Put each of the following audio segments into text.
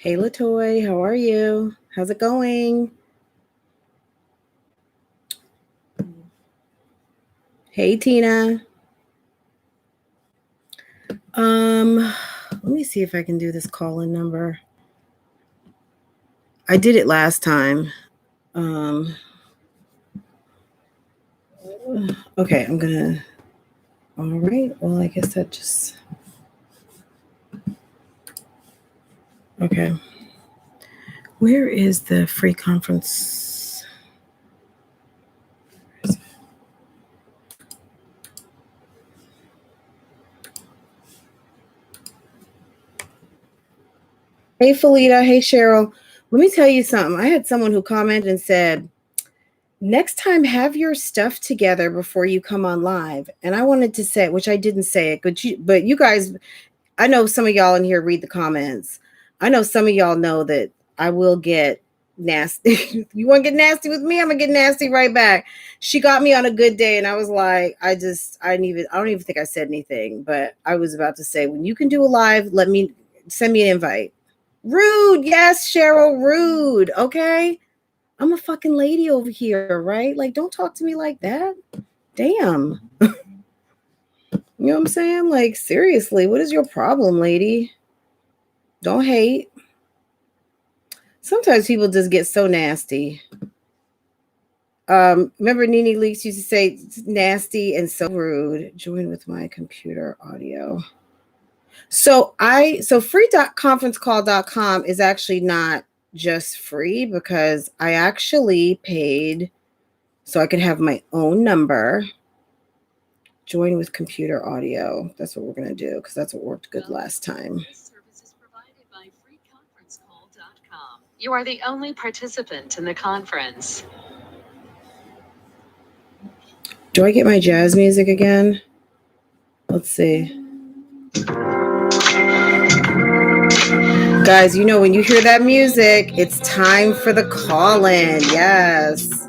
Hey, Latoy, how are you? How's it going? Hey, Tina. Let me see if I can do this call-in number. I did it last time. Okay, I'm gonna. All right. Well, I guess that just. Okay. Where is the free conference? Hey, Felita. Hey, Cheryl. Let me tell you something. I had someone who commented and said, next time have your stuff together before you come on live. And I wanted to say, which I didn't say it, but you guys, I know some of y'all in here read the comments. I know some of y'all know that I will get nasty. You want to get nasty with me? I'm gonna get nasty right back. She got me on a good day, and I was like, I don't even think I said anything, but I was about to say, when you can do a live, send me an invite. Rude, yes, Cheryl, rude. Okay, I'm a fucking lady over here, right? Like, don't talk to me like that. Damn. You know what I'm saying? Like, seriously, what is your problem, lady? Don't hate. Sometimes people just get so nasty. Remember Nene Leaks used to say nasty and so rude. Join with my computer audio. So free.conferencecall.com is actually not just free, because I actually paid so I could have my own number. Join with computer audio. That's what we're going to do, because that's what worked good last time. This service is provided by freeconferencecall.com. You are the only participant in the conference. Do I get my jazz music again? Let's see. Guys, you know, when you hear that music, it's time for the call-in. Yes.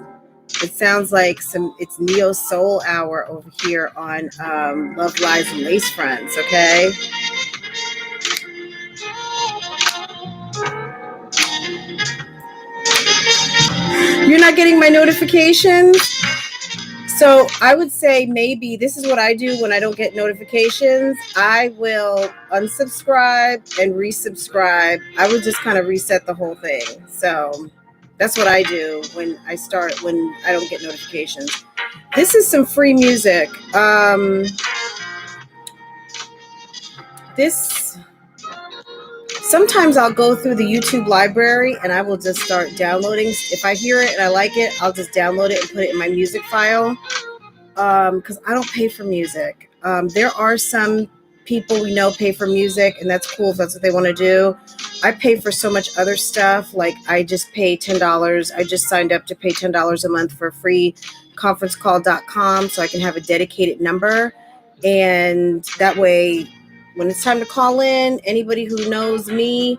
It sounds like it's neo soul hour over here on Love Lies and Lace Fronts, okay? You're not getting my notifications? So I would say maybe this is what I do when I don't get notifications. I will unsubscribe and resubscribe. I would just kind of reset the whole thing. So that's what I do when I don't get notifications. This is some free music. Sometimes I'll go through the YouTube library and I will just start downloading. If I hear it and I like it, I'll just download it and put it in my music file. Because I don't pay for music. There are some people we know pay for music, and that's cool if that's what they want to do. I pay for so much other stuff. Like, I just pay $10. I just signed up to pay $10 a month for freeconferencecall.com so I can have a dedicated number. And that way, when it's time to call in, anybody who knows me,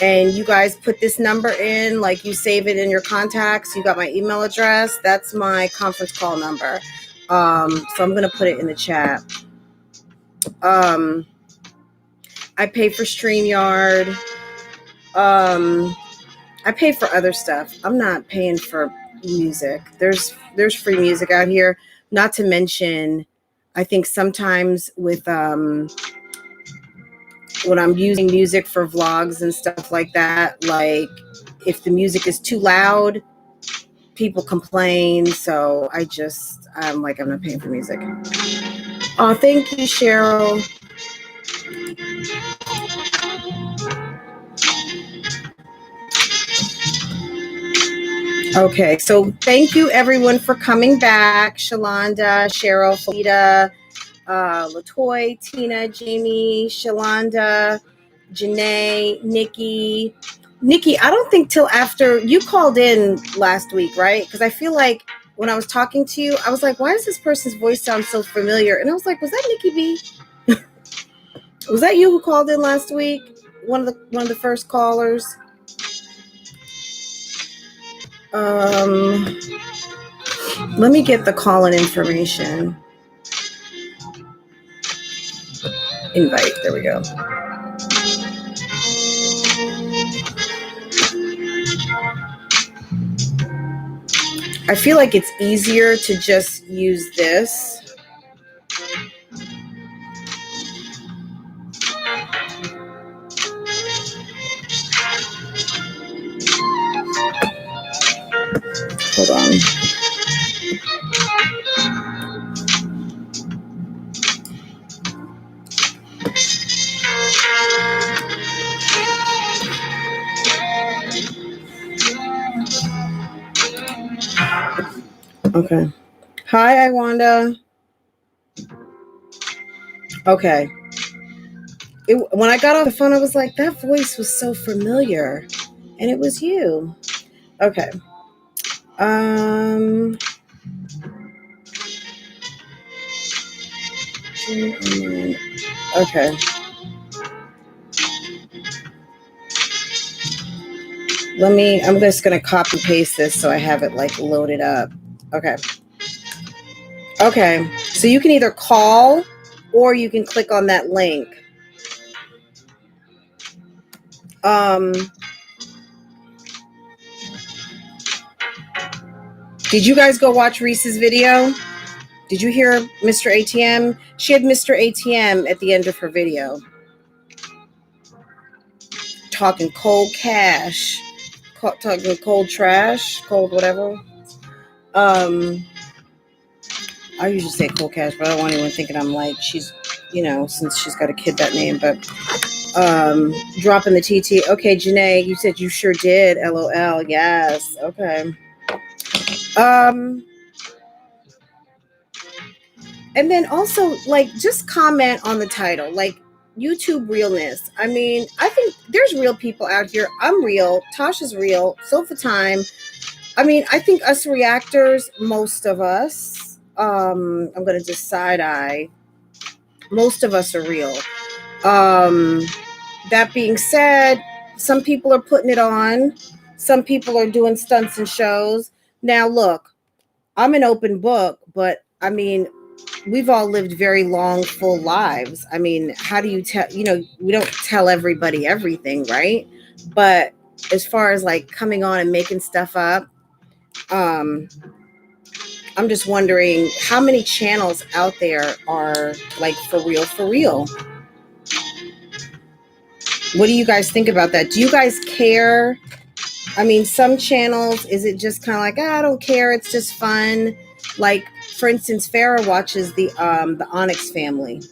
and you guys put this number in, like you save it in your contacts, you got my email address, that's my conference call number. So I'm going to put it in the chat. I pay for STREAMYARD. I pay for other stuff. I'm not paying for music. There's free music out here. Not to mention, I think sometimes with when I'm using music for vlogs and stuff like that, like if the music is too loud, people complain. So I'm like, I'm not paying for music. Oh, thank you, Cheryl. Okay, so thank you everyone for coming back. Shalonda, Cheryl, Felita, Latoy, Tina, Jamie, Shalonda, Janae, Nikki. Nikki, I don't think till after you called in last week, right? Because I feel like when I was talking to you, I was like, why does this person's voice sound so familiar? And I was like, was that Nikki B? Was that you who called in last week? One of the first callers? Let me get the call-in information. Invite, there we go. I feel like it's easier to just use this. Hold on. Okay. Hi, Iwanda. Okay. When I got off the phone, I was like, that voice was so familiar. And it was you. Okay. Okay. I'm just going to copy paste this so I have it like loaded up. Okay. Okay. So you can either call or you can click on that link. Did you guys go watch Reese's video? Did you hear Mr. ATM? She had Mr. ATM at the end of her video. Talking cold cash. Talking cold trash. Cold whatever. I usually say cold cash, but I don't want anyone thinking I'm like, she's, since she's got a kid that name, but dropping the TT. Okay, Janae, you said you sure did. LOL. Yes. Okay. And then also, like, just comment on the title, like YouTube realness. I mean, I think there's real people out here. I'm real. Tasha's real. Sofa Time. I mean, I think us reactors, most of us, I'm going to just side eye. Most of us are real. That being said, some people are putting it on. Some people are doing stunts and shows. Now, look, I'm an open book, but I mean, we've all lived very long, full lives. I mean, how do you tell, we don't tell everybody everything, right? But as far as like coming on and making stuff up, I'm just wondering how many channels out there are like for real, for real. What do you guys think about that? Do you guys care? I mean, some channels, is it just kind of like, I don't care, it's just fun? Like, for instance, Farrah watches the Onyx family,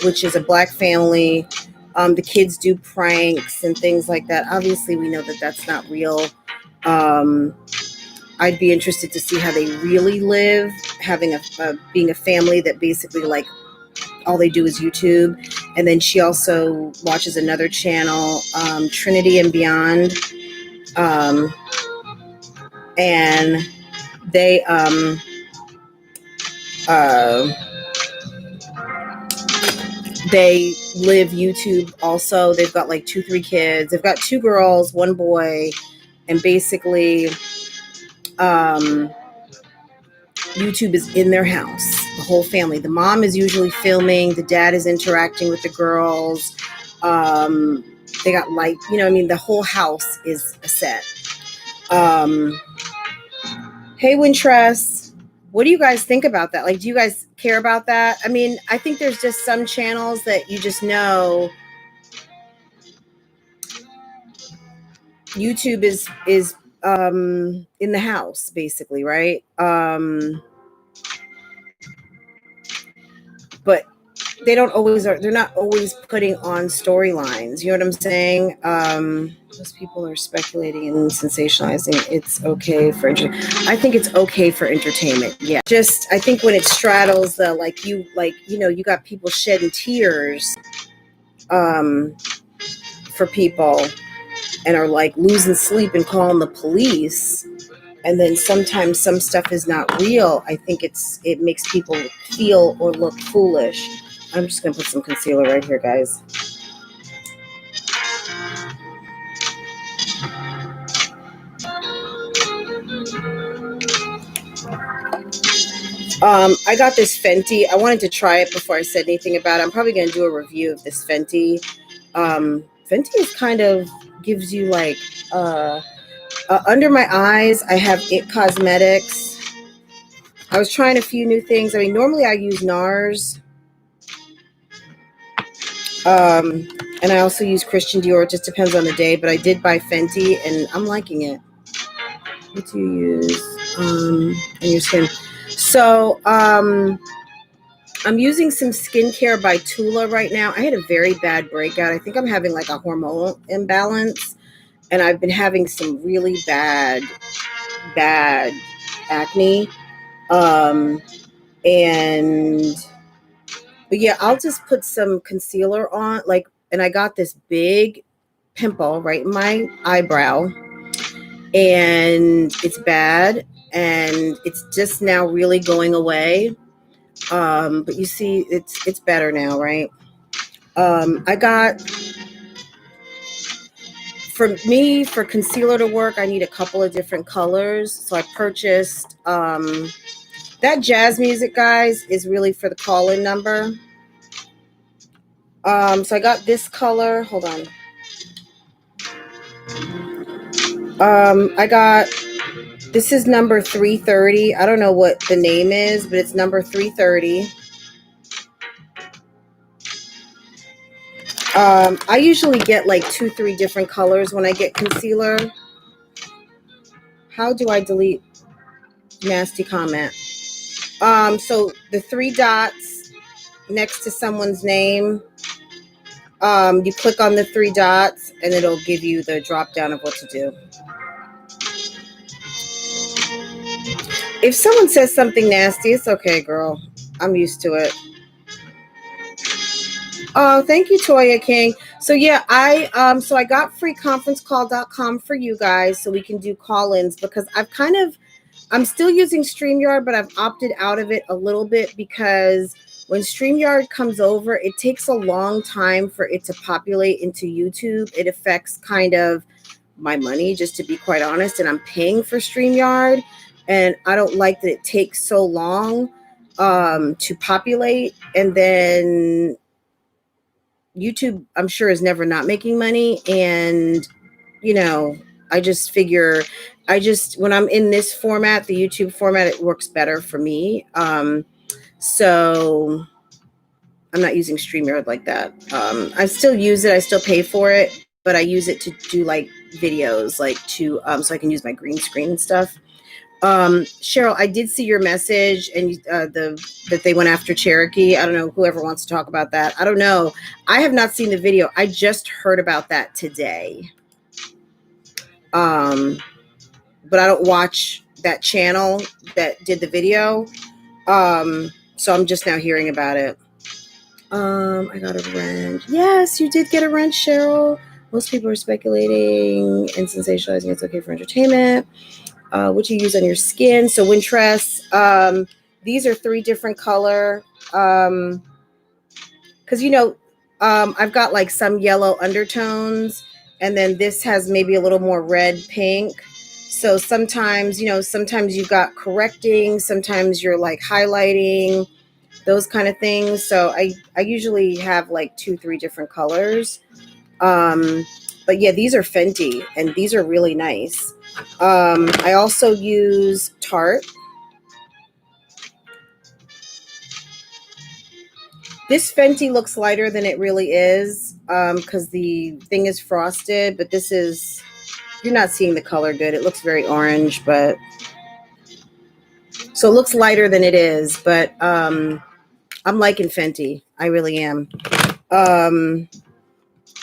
which is a black family. The kids do pranks and things like that. Obviously, we know that that's not real. I'd be interested to see how they really live, having being a family that basically like all they do is YouTube. And then she also watches another channel, Trinity and Beyond. And they they live YouTube also. They've got like 2-3 kids. They've got 2 girls, 1 boy, and basically YouTube is in their house, the whole family. The mom is usually filming, the dad is interacting with the girls. They got like, the whole house is a set. Hey, Wintress, what do you guys think about that? Like, do you guys care about that? I mean, I think there's just some channels that you just know YouTube is in the house, basically, right? But they're not always putting on storylines. You know what I'm saying? Most people are speculating and sensationalizing. It's okay for I think it's okay for entertainment. Yeah. Just, I think when it straddles the, you got people shedding tears for people and are like losing sleep and calling the police. And then sometimes some stuff is not real. I think it makes people feel or look foolish. I'm just going to put some concealer right here, guys. I got this Fenty. I wanted to try it before I said anything about it. I'm probably going to do a review of this Fenty. Fenty is kind of gives you like, Under my eyes, I have It Cosmetics. I was trying a few new things. I mean, normally I use NARS. And I also use Christian Dior. It just depends on the day. But I did buy Fenty, and I'm liking it. What do you use on your skin? So I'm using some skincare by Tula right now. I had a very bad breakout. I think I'm having like a hormonal imbalance. And I've been having some really bad acne. But yeah, I'll just put some concealer on, like, and I got this big pimple right in my eyebrow, and it's bad, and it's just now really going away. But you see, it's better now, right? I got, for concealer to work, I need a couple of different colors. So I purchased that jazz music, guys, is really for the call-in number. So I got this color. Hold on. This is number 330. I don't know what the name is, but it's number 330. I usually get like 2-3 different colors when I get concealer. How do I delete nasty comment? So the 3 dots next to someone's name, you click on the 3 dots and it'll give you the drop down of what to do. If someone says something nasty, it's okay, girl. I'm used to it. Oh, thank you, Toya King. So yeah, I got freeconferencecall.com for you guys so we can do call-ins, because I'm still using StreamYard, but I've opted out of it a little bit because when StreamYard comes over, it takes a long time for it to populate into YouTube. It affects kind of my money, just to be quite honest, and I'm paying for StreamYard, and I don't like that it takes so long to populate. And then YouTube, I'm sure, is never not making money. And, I just figure, when I'm in this format, the YouTube format, it works better for me. So I'm not using StreamYard like that. I still use it. I still pay for it, but I use it to do like videos, like so I can use my green screen and stuff. Cheryl, I did see your message, and that they went after Cherokee. I don't know, whoever wants to talk about that. I don't know. I have not seen the video. I just heard about that today. But I don't watch that channel that did the video. So I'm just now hearing about it. I got a wrench. Yes, you did get a wrench, Cheryl. Most people are speculating and sensationalizing it's okay for entertainment. What you use on your skin. So Wintress, these are 3 different color. Because, I've got like some yellow undertones, and then this has maybe a little more red pink. So sometimes you've got correcting, sometimes you're like highlighting, those kind of things. So I usually have like 2-3 different colors. But yeah, these are Fenty, and these are really nice. I also use Tarte. This Fenty looks lighter than it really is, because the thing is frosted, but you're not seeing the color good. It looks very orange, but so it looks lighter than it is, but I'm liking Fenty. I really am.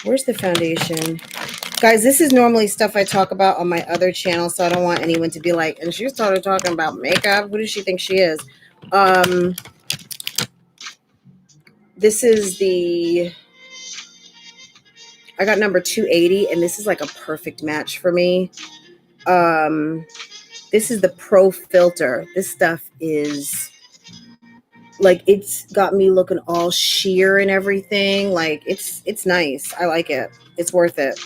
Where's the foundation? Guys, this is normally stuff I talk about on my other channel, so I don't want anyone to be like, and she started talking about makeup. Who does she think she is? This is I got number 280, and this is like a perfect match for me. This is the Pro Filter. This stuff is like, it's got me looking all sheer and everything. Like, it's nice. I like it. It's worth it.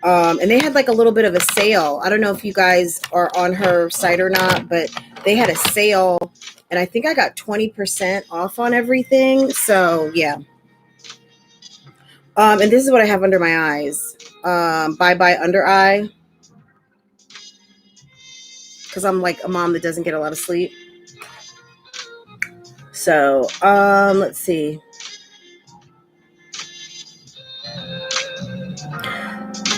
And they had like a little bit of a sale. I don't know if you guys are on her site or not, but they had a sale, and I think I got 20% off on everything. So yeah. And this is what I have under my eyes. Bye Bye Under Eye. because I'm like a mom that doesn't get a lot of sleep. So, let's see.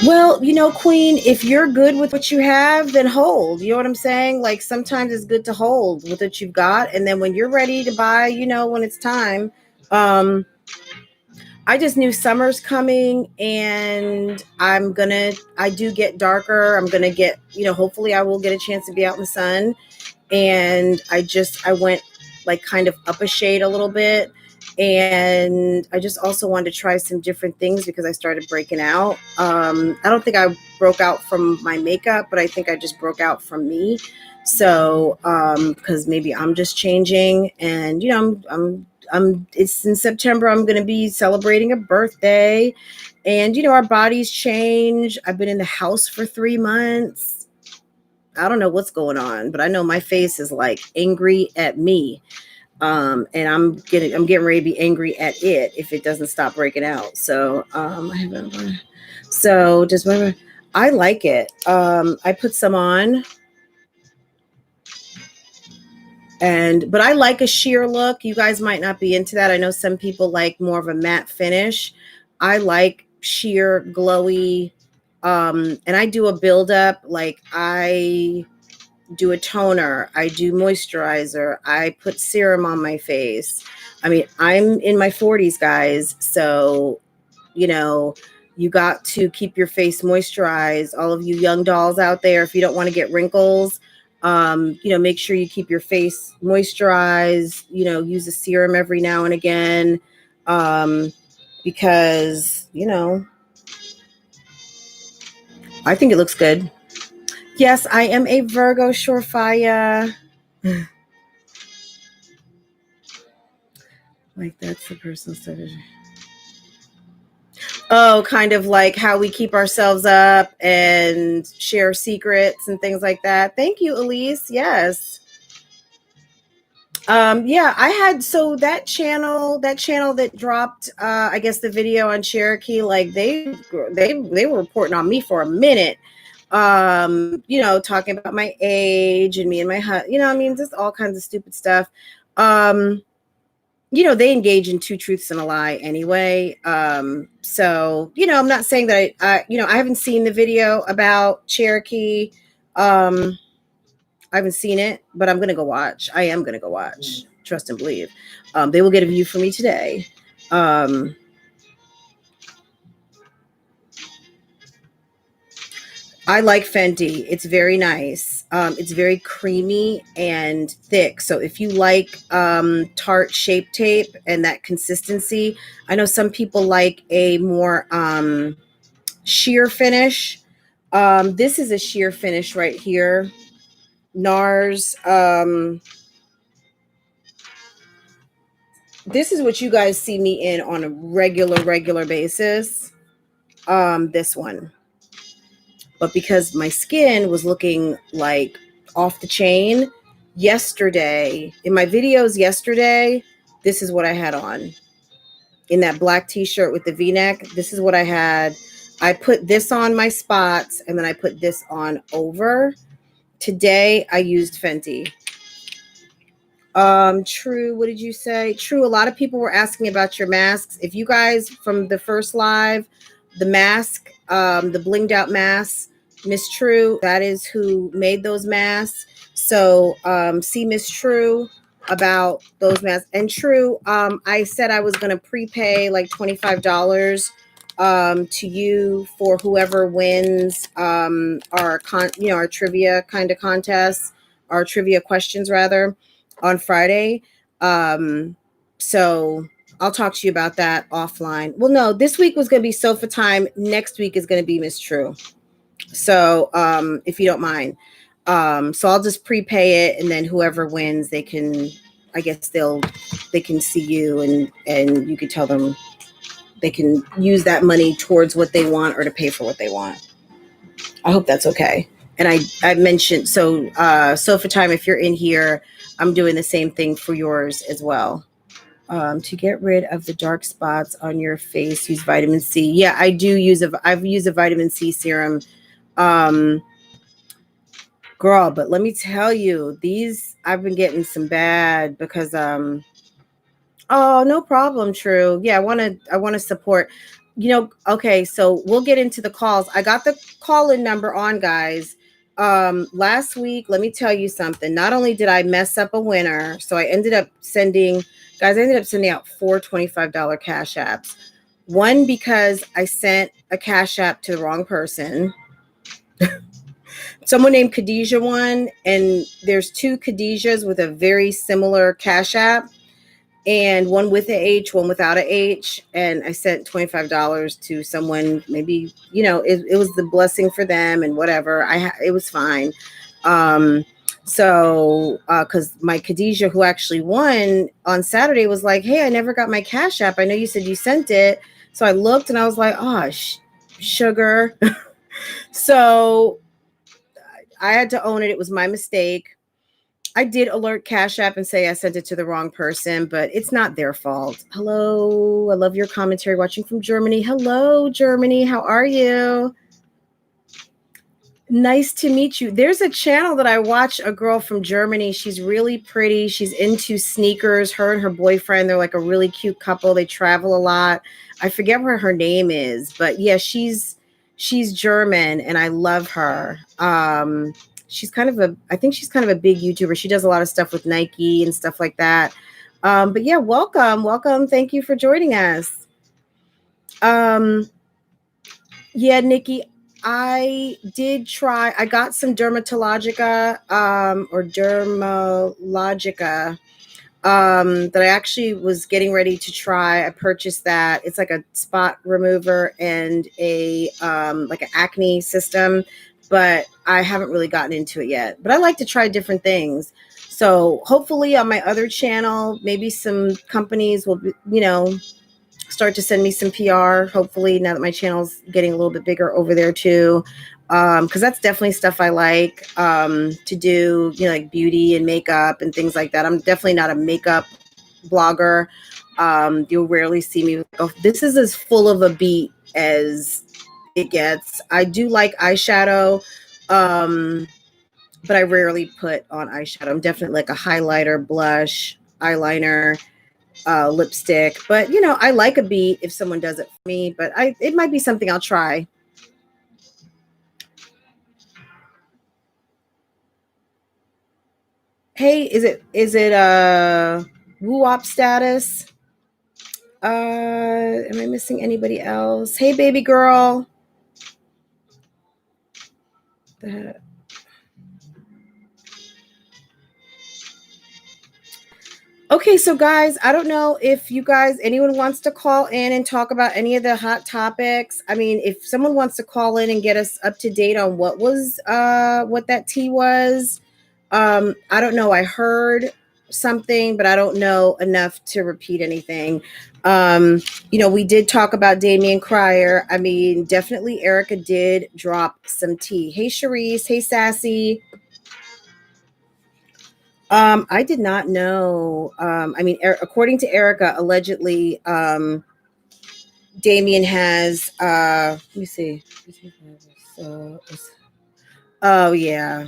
Well, you know, Queen, if you're good with what you have, then hold. You know what I'm saying? Like sometimes it's good to hold with what you've got. And then when you're ready to buy, you know, when it's time, I just knew summer's coming and I do get darker. I'm going to get, you know, hopefully I will get a chance to be out in the sun. And I went like kind of up a shade a little bit. And I just also wanted to try some different things because I started breaking out. I don't think I broke out from my makeup, but I think I just broke out from me. So, because maybe I'm just changing, and you know, it's in September. I'm going to be celebrating a birthday, and you know, our bodies change. I've been in the house for 3 months. I don't know what's going on, but I know my face is like angry at me. And I'm getting ready to be angry at it if it doesn't stop breaking out. So, I like it. I put some on, but I like a sheer look. You guys might not be into that. I know some people like more of a matte finish. I like sheer, glowy, and I do a buildup. Like I do a toner, I do moisturizer, I put serum on my face. I mean, I'm in my 40s, guys. So, you know, you got to keep your face moisturized. All of you young dolls out there, if you don't want to get wrinkles, you know, make sure you keep your face moisturized, you know, use a serum every now and again. Because, you know, I think it looks good. Yes, I am a Virgo, Surefire. Like that's the personal strategy. Oh, kind of like how we keep ourselves up and share secrets and things like that. Thank you, Elise. Yes. Yeah, I had that channel that dropped I guess the video on Cherokee, like they were reporting on me for a minute. You know, talking about my age and me and my husband, you know, I mean, just all kinds of stupid stuff. You know, they engage in two truths and a lie anyway. So, you know, I'm not saying that you know, I haven't seen the video about Cherokee. I haven't seen it, but I'm going to go watch. I am going to go watch. Trust and believe. They will get a view for me today. I like Fenty. It's very nice. It's very creamy and thick. So if you like Tarte Shape Tape and that consistency, I know some people like a more sheer finish. This is a sheer finish right here. NARS. This is what you guys see me in on a regular basis. This one. But because my skin was looking like off the chain yesterday, in my videos yesterday, this is what I had on. In that black t-shirt with the v-neck, this is what I had. I put this on my spots and then I put this on over. Today I used Fenty. True, what did you say? True, a lot of people were asking about your masks. If you guys from the first live, the mask, the blinged out mask, Miss True, that is who made those masks. So see Miss True about those masks. And True, I said I was gonna prepay like $25 to you for whoever wins our trivia kind of contest, our trivia questions rather, on Friday. So I'll talk to you about that offline. Well, no, this week was going to be Sofa time. Next week is going to be Miss True. So if you don't mind. So I'll just prepay it, and then whoever wins, they can, I guess they can see you, and you could tell them they can use that money towards what they want or to pay for what they want. I hope that's okay. And I mentioned, so Sofa time, if you're in here, I'm doing the same thing for yours as well. To get rid of the dark spots on your face, use vitamin C. Yeah, I've used a vitamin C serum. Girl, but let me tell you, I've been getting some bad because oh, no problem, True. Yeah, I want to support. Okay, so we'll get into the calls. I got the call-in number on, guys. Last week, let me tell you something. Not only did I mess up a winner, so I ended up sending out four $25 cash apps. One because I sent a cash app to the wrong person. Someone named Khadijah won, and there's two Khadijas with a very similar cash app, and one with a H, one without a H. And I sent $25 to someone. Maybe, it was the blessing for them and whatever. It was fine. Because my Khadijah, who actually won on Saturday, was like, "Hey, I never got my cash app. I know you said you sent it." So I looked and I was like, "Oh, sugar." So I had to own it. It was my mistake. I did alert Cash App and say I sent it to the wrong person, but it's not their fault. Hello. I love your commentary watching from Germany. Hello, Germany. How are you? Nice to meet you. There's a channel that I watch, a girl from Germany. She's really pretty. She's into sneakers. Her and her boyfriend, they're like a really cute couple. They travel a lot. I forget what her name is, but yeah, she's German and I love her. I think she's kind of a big YouTuber. She does a lot of stuff with Nike and stuff like that. But yeah, welcome. Thank you for joining us. Yeah, Nikki, I did try. I got some Dermatologica or Dermalogica that I actually was getting ready to try. I purchased that. It's like a spot remover and a like an acne system, but I haven't really gotten into it yet. But I like to try different things. So hopefully on my other channel, maybe some companies will, start to send me some PR, hopefully, now that my channel's getting a little bit bigger over there too. Because that's definitely stuff I like to do, like beauty and makeup and things like that. I'm definitely not a makeup blogger. You'll rarely see me with, oh, this is as full of a beat as it gets. I do like eyeshadow, but I rarely put on eyeshadow. I'm definitely like a highlighter, blush, eyeliner, lipstick, but I like a beat if someone does it for me, but it might be something I'll try. Hey, is it woo-op status? Am I missing anybody else? Hey, baby girl. Okay, so guys, I don't know if anyone wants to call in and talk about any of the hot topics. I mean, if someone wants to call in and get us up to date on what that tea was, I don't know. I heard something, but I don't know enough to repeat anything. We did talk about Damien Cryer. I mean, definitely Erica did drop some tea. Hey, Charisse. Hey, Sassy. I did not know. I mean, according to Erica, allegedly, Damien has. Let me see. Oh yeah.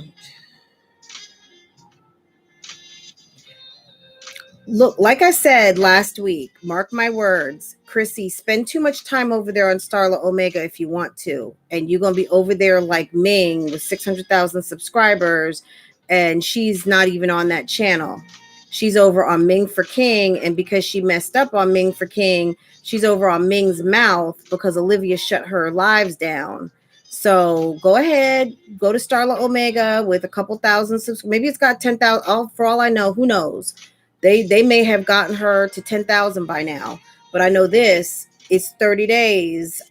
Look, like I said last week, mark my words, Chrissy, spend too much time over there on Starla Omega if you want to. And you're going to be over there like Ming with 600,000 subscribers. And she's not even on that channel. She's over on Ming for King. And because she messed up on Ming for King, she's over on Ming's mouth because Olivia shut her lives down. So go ahead, go to Starla Omega with a couple thousand subscribers. Maybe it's got 10,000. Oh, for all I know, who knows? They may have gotten her to 10,000 by now, but I know this, it's 30 days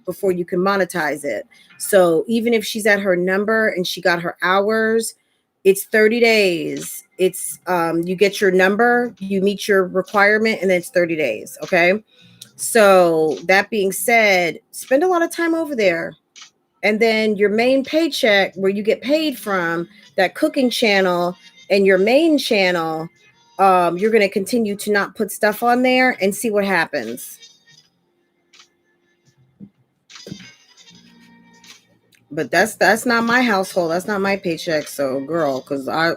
before you can monetize it. So even if she's at her number and she got her hours, it's 30 days. It's you get your number, you meet your requirement, and then it's 30 days. Okay. So that being said, spend a lot of time over there. And then your main paycheck, where you get paid from, that cooking channel and your main channel, you're going to continue to not put stuff on there and see what happens. But that's not my household. That's not my paycheck. So, girl, because I.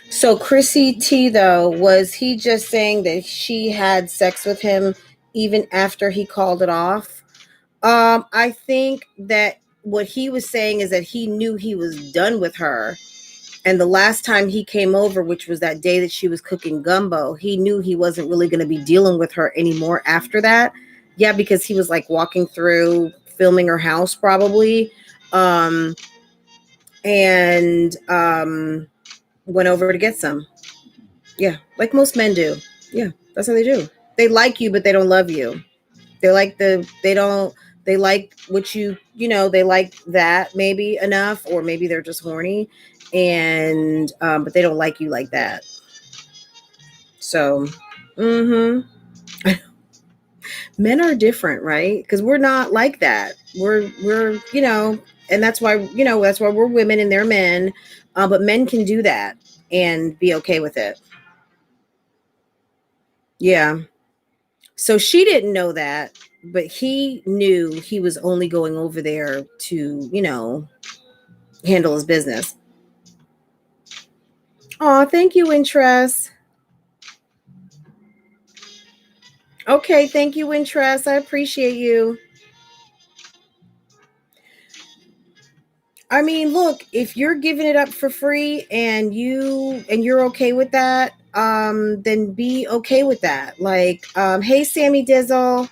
So Chrissy T though, was he just saying that she had sex with him even after he called it off? I think that what he was saying is that he knew he was done with her. And the last time he came over, which was that day that she was cooking gumbo, he knew he wasn't really going to be dealing with her anymore after that. Yeah, because he was like walking through filming her house probably. Um, and went over to get some. Yeah, like most men do. Yeah, that's how they do. They like you, but they don't love you. They like what they like that maybe enough, or maybe they're just horny, and but they don't like you like that. So, men are different, right? Because we're not like that. We're and that's why we're women and they're men, but men can do that and be okay with it. Yeah. So she didn't know that, but he knew he was only going over there to, handle his business. Oh, thank you, Wintress. Okay, thank you, Wintress. I appreciate you. I mean, look, if you're giving it up for free and you're okay with that, then be okay with that. Like, hey, Sammy Dizzle,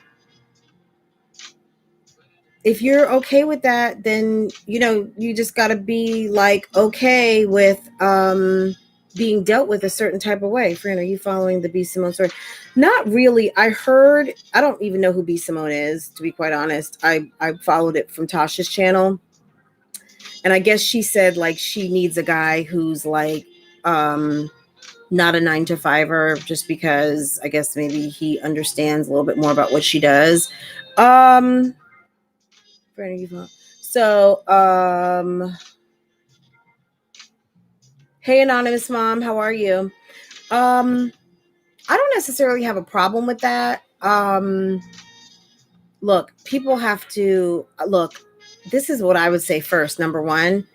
if you're okay with that, then you just got to be like okay with being dealt with a certain type of way. Fran, are you following the B Simone story? Not really. I don't even know who B Simone is, to be quite honest. I followed it from Tasha's channel, and I guess she said like she needs a guy who's like not a 9 to 5er, just because I guess maybe he understands a little bit more about what she does. So, hey, anonymous mom, how are you? I don't necessarily have a problem with that. Look, people have to look. This is what I would say first. Number one,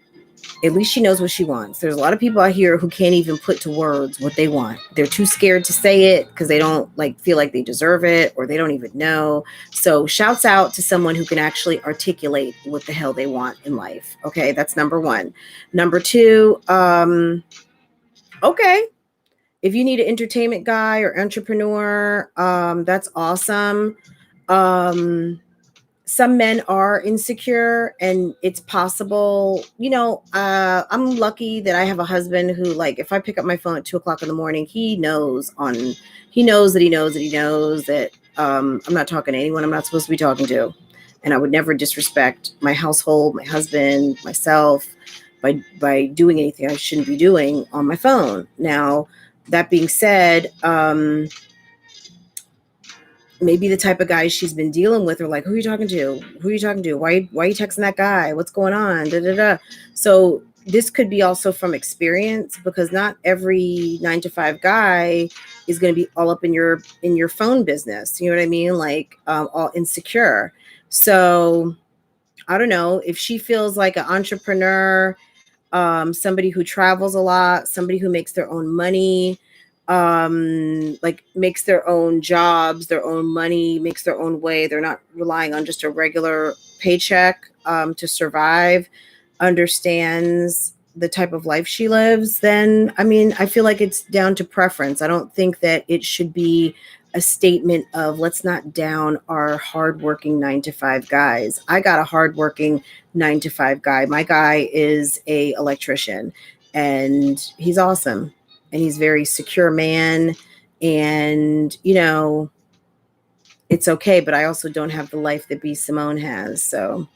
at least she knows what she wants. There's a lot of people out here who can't even put to words what they want. They're too scared to say it because they don't feel like they deserve it, or they don't even know. So shouts out to someone who can actually articulate what the hell they want in life. Okay, that's number one. Number two, okay, if you need an entertainment guy or entrepreneur, that's awesome. Some men are insecure, and it's possible, I'm lucky that I have a husband who, like, if I pick up my phone at 2 o'clock in the morning, he knows that I'm not talking to anyone I'm not supposed to be talking to. And I would never disrespect my household, my husband, myself by doing anything I shouldn't be doing on my phone. Now, that being said, maybe the type of guys she's been dealing with are like, who are you talking to? Who are you talking to? Why are you texting that guy? What's going on? Da, da, da. So this could be also from experience, because not every 9 to 5 guy is going to be all up in your phone business. You know what I mean? Like, all insecure. So I don't know if she feels like an entrepreneur, somebody who travels a lot, somebody who makes their own money, like makes their own jobs, their own money, makes their own way. They're not relying on just a regular paycheck to survive, understands the type of life she lives, then I mean, I feel like it's down to preference. I don't think that it should be a statement of let's not down our hardworking 9 to 5 guys. I got a hardworking 9 to 5 guy. My guy is a electrician, and he's awesome, and he's very secure man, and it's okay. But I also don't have the life that B Simone has, so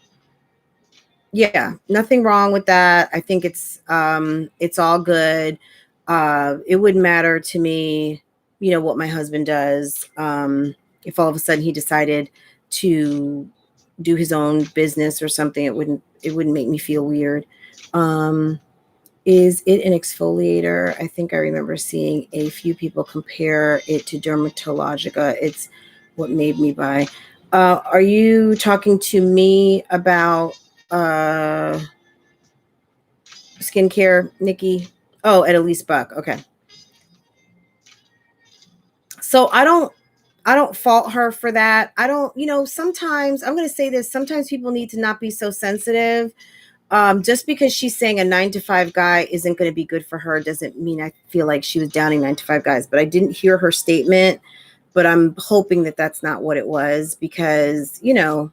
yeah, nothing wrong with that. I think it's all good. It wouldn't matter to me, what my husband does. If all of a sudden he decided to do his own business or something, it wouldn't make me feel weird. Is it an exfoliator? I think I remember seeing a few people compare it to Dermatologica. It's what made me buy. Are you talking to me about skincare, Nikki? Oh, at Elise Buck. Okay. So I don't fault her for that. I don't, sometimes I'm going to say this. Sometimes people need to not be so sensitive. Just because she's saying a 9-to-5 guy isn't going to be good for her doesn't mean I feel like she was downing 9-to-5 guys. But I didn't hear her statement. But I'm hoping that that's not what it was, because, I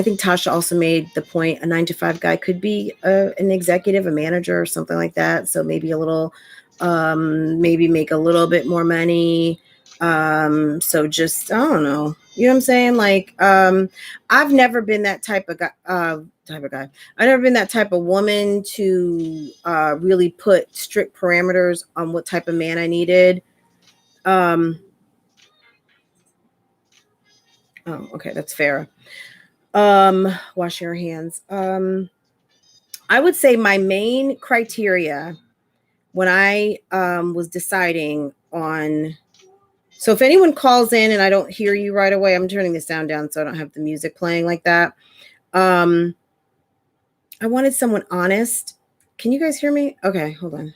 think Tasha also made the point a 9-to-5 guy could be an executive, a manager, or something like that. So maybe maybe make a little bit more money. So just, I don't know. You know what I'm saying? Like, I've never been that type of guy. I've never been that type of woman to really put strict parameters on what type of man I needed. Oh, okay, that's fair. Wash your hands. I would say my main criteria when I was deciding on. So if anyone calls in and I don't hear you right away, I'm turning the sound down so I don't have the music playing like that. I wanted someone honest. Can you guys hear me? Okay, hold on.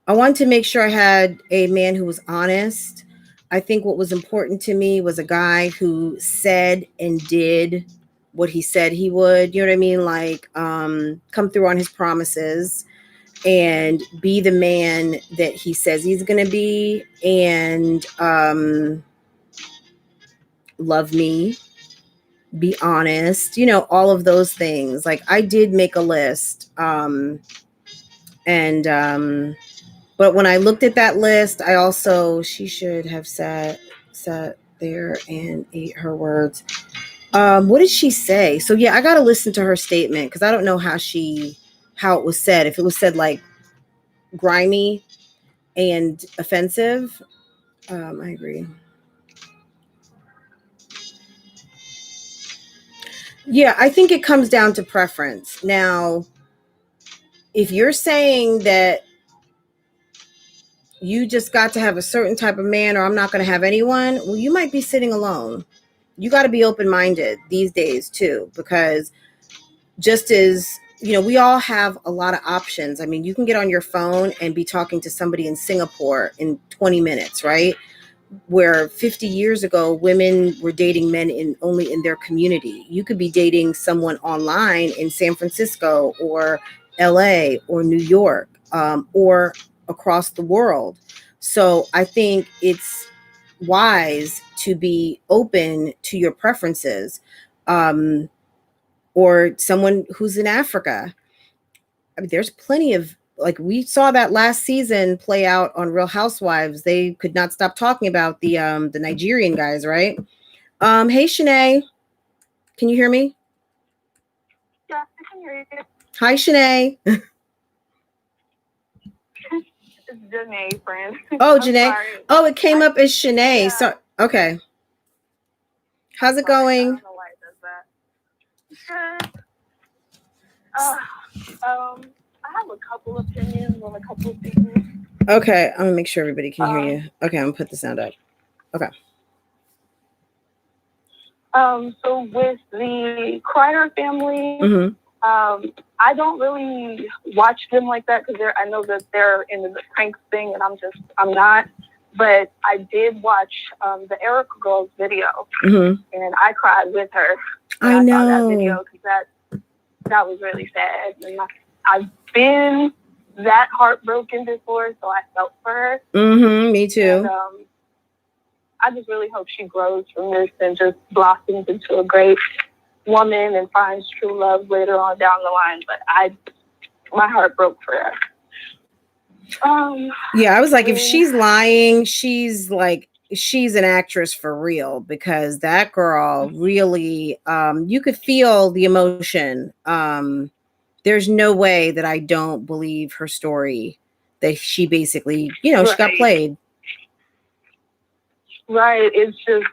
I wanted to make sure I had a man who was honest. I think what was important to me was a guy who said and did what he said he would. You know what I mean? Like, come through on his promises and be the man that he says he's going to be, and love me, be honest, all of those things. Like, I did make a list. But when I looked at that list, she should have sat there and ate her words. What did she say? So yeah, I got to listen to her statement, because I don't know how it was said. If it was said like grimy and offensive, I agree. Yeah, I think it comes down to preference. Now, if you're saying that you just got to have a certain type of man, or I'm not going to have anyone, well, you might be sitting alone. You got to be open-minded these days too, because just as, we all have a lot of options. I mean, you can get on your phone and be talking to somebody in Singapore in 20 minutes, right? Where 50 years ago, women were dating men only in their community. You could be dating someone online in San Francisco or LA or New York, or across the world. So I think it's wise to be open to your preferences, or someone who's in Africa. I mean, there's plenty of, like, we saw that last season play out on Real Housewives. They could not stop talking about the Nigerian guys, right? Hey, Shanae, can you hear me? Yeah, I can hear you. Hi, Shanae. It's Janae, friend. Oh, Janae. Oh, it came up as Shanae. Yeah. So, okay. How's it going? I don't know why it does that. I have a couple opinions on a couple of things. Okay, I'm gonna make sure everybody can hear you. Okay, I'm gonna put the sound up. Okay. So with the Kreider family, I don't really watch them like that, because I know that they're into the prank thing, and I'm not. But I did watch the Erica girl's video, and I cried with her. I know. I saw that video, because that was really sad. And I've been that heartbroken before, so I felt for her. Me too. And, I just really hope she grows from this and just blossoms into a great woman and finds true love later on down the line. But my heart broke for her. Yeah, I was like, if she's lying, she's an actress for real, because that girl really, you could feel the emotion. There's no way that I don't believe her story, that she basically, she got played. Right. It's just,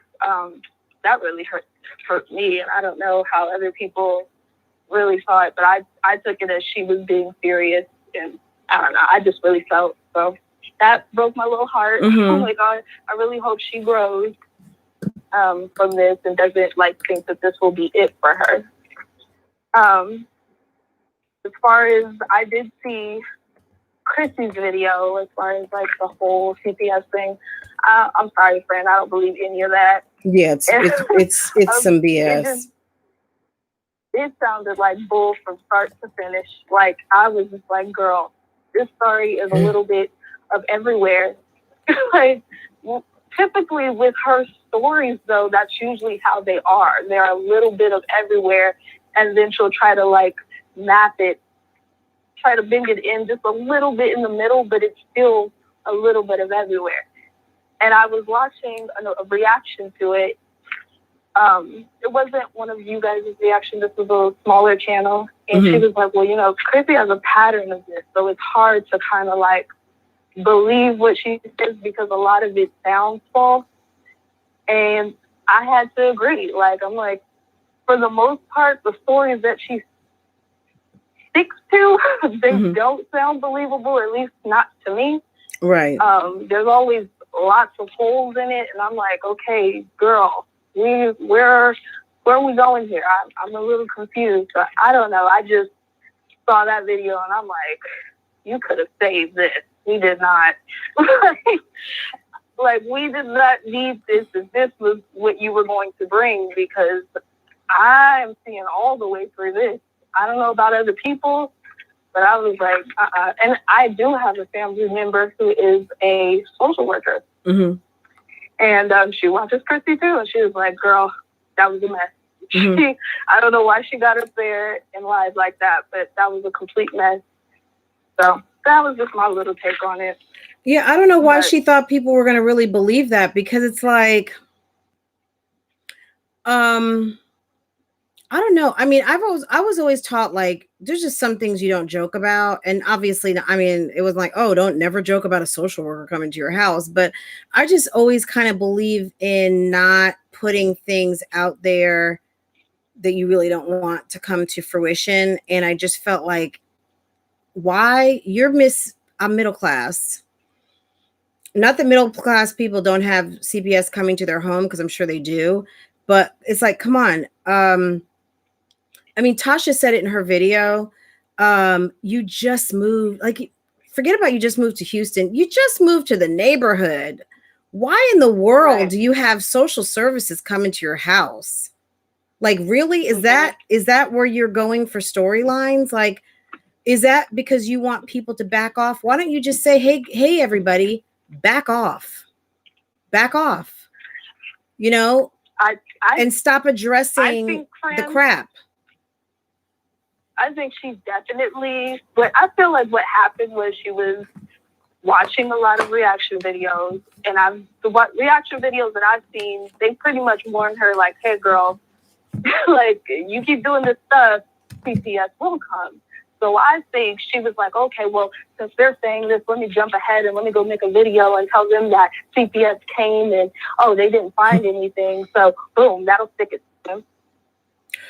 that really hurt me. And I don't know how other people really saw it, but I took it as she was being serious, and I don't know, I just really felt, so that broke my little heart. Mm-hmm. Like, I really hope she grows from this and doesn't like think that this will be it for her. As far as I did see Chrissy's video, as far as like the whole CPS thing, I'm sorry, friend, I don't believe any of that. Yeah, it's some BS. It sounded like bull from start to finish. Like, I was just like, girl, this story is a little bit of everywhere. Like, typically with her stories, though, that's usually how they are. They're a little bit of everywhere, and then she'll try to like map it, try to bring it in just a little bit in the middle, but it's still a little bit of everywhere. And I was watching a reaction to it. It wasn't one of you guys' reaction. This was a smaller channel. And she was like, well, you know, Chrissy has a pattern of this. So it's hard to kind of like believe what she says because a lot of it sounds false. And I had to agree. Like, I'm like, for the most part, the stories that she sticks to, they don't sound believable, at least not to me. Right. There's always lots of holes in it. And I'm like, okay, girl, where are we going here? I'm a little confused. But I don't know. I just saw that video and I'm like, you could have saved this. We did not. Like, we did not need this if this was what you were going to bring, because I'm seeing all the way through this. I don't know about other people, but I was like, And I do have a family member who is a social worker. And she watches Chrissy too. And she was like, girl, that was a mess. I don't know why she got up there and lied like that, but that was a complete mess. So that was just my little take on it. Yeah, I don't know why she thought people were going to really believe that, because it's like, I don't know. I mean, I was always taught, like, there's just some things you don't joke about. And obviously, I mean, it was like, oh, don't never joke about a social worker coming to your house. But I just always kind of believe in not putting things out there that you really don't want to come to fruition. And I just felt like, why? I'm middle class. Not that middle class people don't have CPS coming to their home, because I'm sure they do. But it's like, come on. I mean, Tasha said it in her video. You just moved. Like, forget about you just moved to Houston. You just moved to the neighborhood. Why in the world do you have social services coming to your house? Like, really? Is that where you're going for storylines? Like, is that because you want people to back off? Why don't you just say, hey, everybody, back off. Back off. You know? And stop addressing the crap. I think she definitely, but I feel like what happened was she was watching a lot of reaction videos, and the reaction videos that I've seen, they pretty much warn her like, hey girl, like, you keep doing this stuff, CPS will come. So I think she was like, okay, well, since they're saying this, let me jump ahead and let me go make a video and tell them that CPS came and, oh, they didn't find anything. So boom, that'll stick it to them.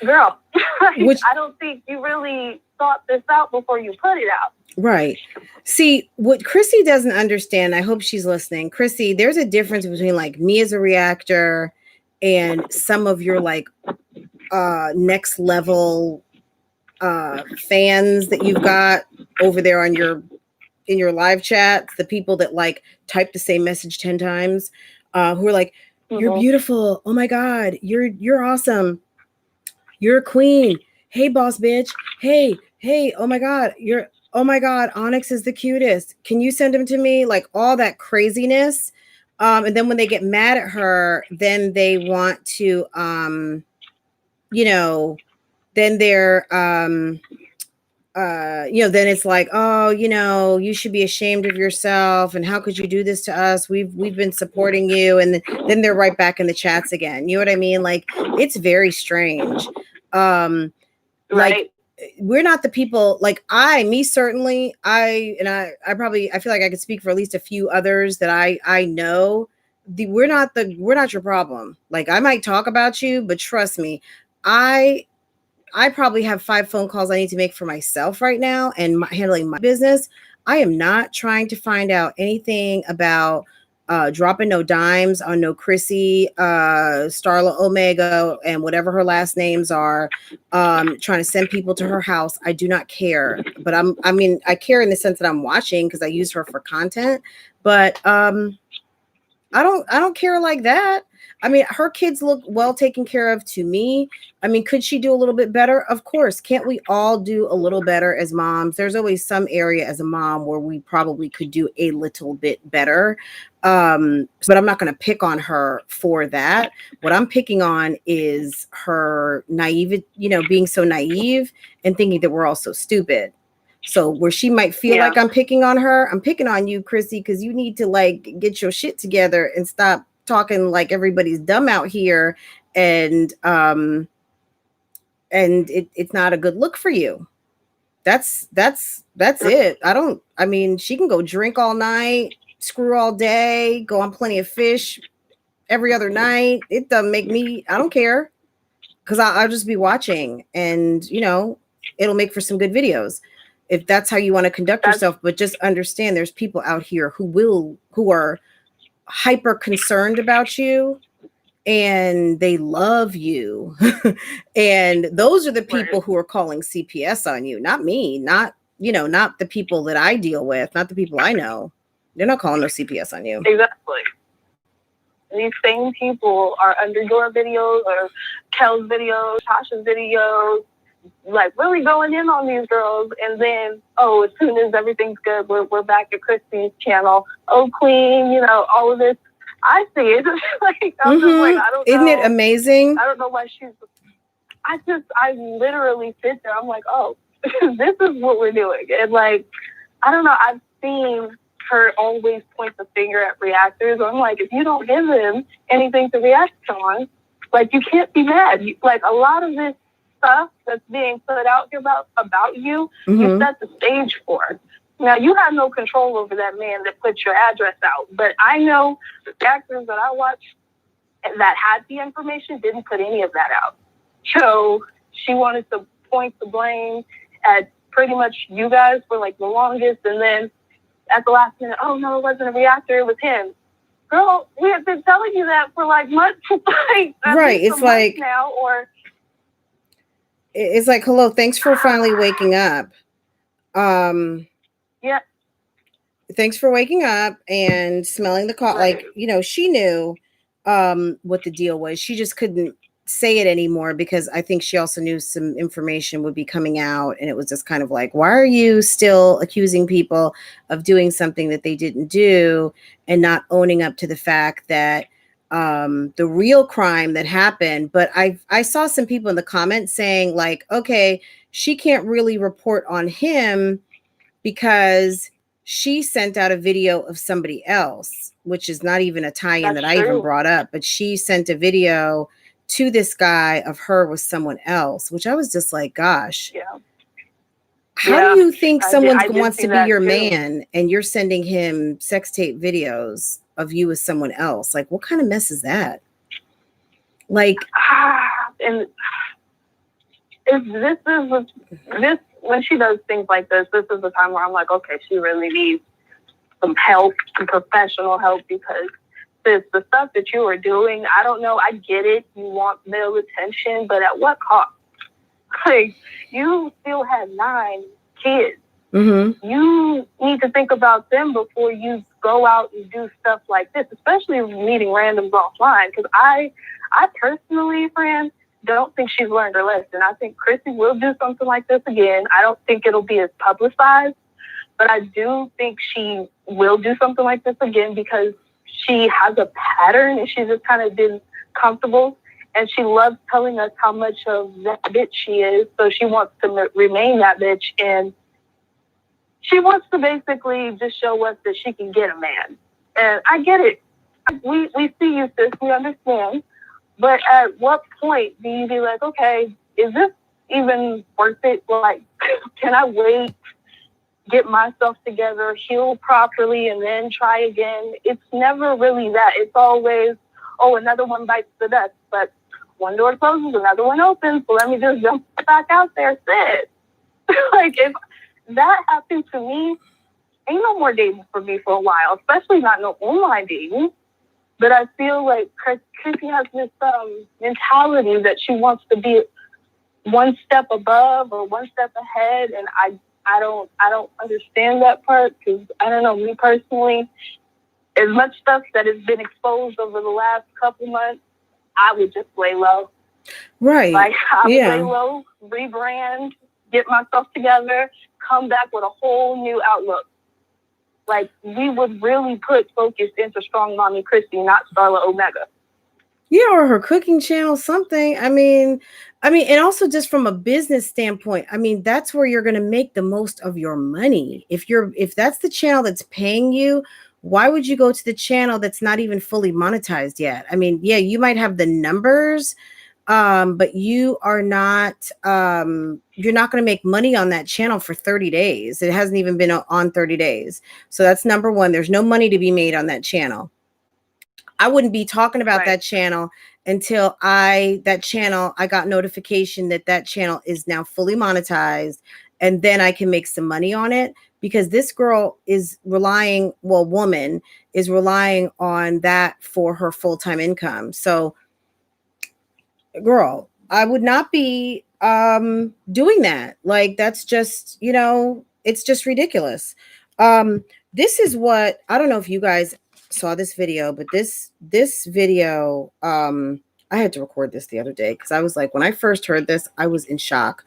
Girl, I don't think you really thought this out before you put it out. Right. See, what Chrissy doesn't understand, I hope she's listening. Chrissy, there's a difference between like me as a reactor and some of your like next level fans that you've got over there on in your live chats, the people that like type the same message 10 times, who are like, you're beautiful. Oh my God, you're awesome. You're a queen. Hey, boss bitch. Hey, oh my God, oh my God, Onyx is the cutest. Can you send him to me? Like, all that craziness. And then when they get mad at her, then they want to, you know, then they're, you know, then it's like, oh, you know, you should be ashamed of yourself. And how could you do this to us? We've been supporting you. And then they're right back in the chats again. You know what I mean? Like, it's very strange. Like, we're not the people, like certainly, I feel like I could speak for at least a few others that I know. We're not your problem. Like, I might talk about you, but trust me, I I probably have 5 phone calls I need to make for myself right now and handling my business. I am not trying to find out anything about dropping no dimes on no Chrissy, Starla Omega, and whatever her last names are, trying to send people to her house. I do not care. But I mean, I care in the sense that I'm watching because I use her for content. But I don't care like that. I mean, her kids look well taken care of to me. I mean, could she do a little bit better? Of course. Can't we all do a little better as moms? There's always some area as a mom where we probably could do a little bit better. But I'm not going to pick on her for that. What I'm picking on is her naive, being so naive and thinking that we're all so stupid. So where she might feel like I'm picking on her, I'm picking on you, Chrissy, because you need to like get your shit together and stop talking like everybody's dumb out here, and it's not a good look for you. That's it. I mean, she can go drink all night, screw all day, go on Plenty of Fish every other night. It doesn't make me, I don't care, because I'll just be watching, and it'll make for some good videos if that's how you want to conduct yourself. But just understand there's people out here who are hyper concerned about you and they love you. And those are the people who are calling CPS on you, not me, not the people that I deal with, not the people I know. They're not calling no CPS on you. Exactly. These same people are under your videos or Kel's videos, Tasha's videos, like really going in on these girls, and then as soon as everything's good, we're back at Christy's channel. Oh, queen, all of this. I see it. Like I'm just like, I don't know. Isn't it amazing? I don't know why I literally sit there. I'm like, oh, this is what we're doing, and like, I don't know. I've seen her always point the finger at reactors. I'm like, if you don't give them anything to react on, like you can't be mad. Like a lot of this stuff that's being put out here about you, you set the stage for. Now, you have no control over that man that put your address out, but I know the actors that I watched that had the information didn't put any of that out. So she wanted to point the blame at pretty much you guys for like the longest, and then at the last minute, oh no, it wasn't a reactor, it was him. Girl, we have been telling you that for like months. Right, it's like now, or it's like, hello, thanks for finally waking up. Yeah. Thanks for waking up and smelling the coffee. Like, she knew what the deal was. She just couldn't say it anymore because I think she also knew some information would be coming out. And it was just kind of like, why are you still accusing people of doing something that they didn't do and not owning up to the fact that the real crime that happened? But I saw some people in the comments saying like, okay, she can't really report on him because she sent out a video of somebody else, which is not even a tie-in that I even brought up, but she sent a video to this guy of her with someone else, which I was just like, gosh, how do you think someone wants to be your man and you're sending him sex tape videos of you with someone else? Like, what kind of mess is that? Like, and this when she does things like this is the time where I'm like, okay, she really needs some help, some professional help, because the stuff that you are doing, I don't know, I get it. You want male attention, but at what cost? Like, you still have 9 kids. You need to think about them before you go out and do stuff like this, especially meeting randoms offline. Because I personally, friend, don't think she's learned her lesson. I think Chrissy will do something like this again. I don't think it'll be as publicized, but I do think she will do something like this again because she has a pattern and she's just kind of been comfortable, and she loves telling us how much of that bitch she is. So she wants to remain that bitch, and she wants to basically just show us that she can get a man. And I get it. We see you, sis. We understand. But at what point do you be like, okay, is this even worth it? Like, can I wait, get myself together, heal properly, and then try again? It's never really that. It's always, oh, another one bites the dust. But one door closes, another one opens. So let me just jump back out there, sis. Like, if that happened to me, ain't no more dating for me for a while, especially not no online dating. But I feel like Chrissy has this mentality that she wants to be one step above or one step ahead, and I don't understand that part, because I don't know, me personally, as much stuff that has been exposed over the last couple months, I would just lay low. Right. Like, I would lay low, rebrand, get myself together, come back with a whole new outlook. Like, we would really put focus into Strong Mommy Chrissy, not Starla Omega. Yeah, or her cooking channel, something. I mean, and also just from a business standpoint, I mean, that's where you're going to make the most of your money. If that's the channel that's paying you, why would you go to the channel that's not even fully monetized yet? I mean, yeah, you might have the numbers, but you are not, you're not going to make money on that channel for 30 days. It hasn't even been on 30 days. So that's number one. There's no money to be made on that channel. I wouldn't be talking about that channel until I got notification that channel is now fully monetized, and then I can make some money on it, because this girl is woman is relying on that for her full-time income. So, girl, I would not be doing that. Like, that's just, it's just ridiculous. This is what, I don't know if you guys saw this video, but this video, I had to record this the other day, because I was like, when I first heard this, I was in shock.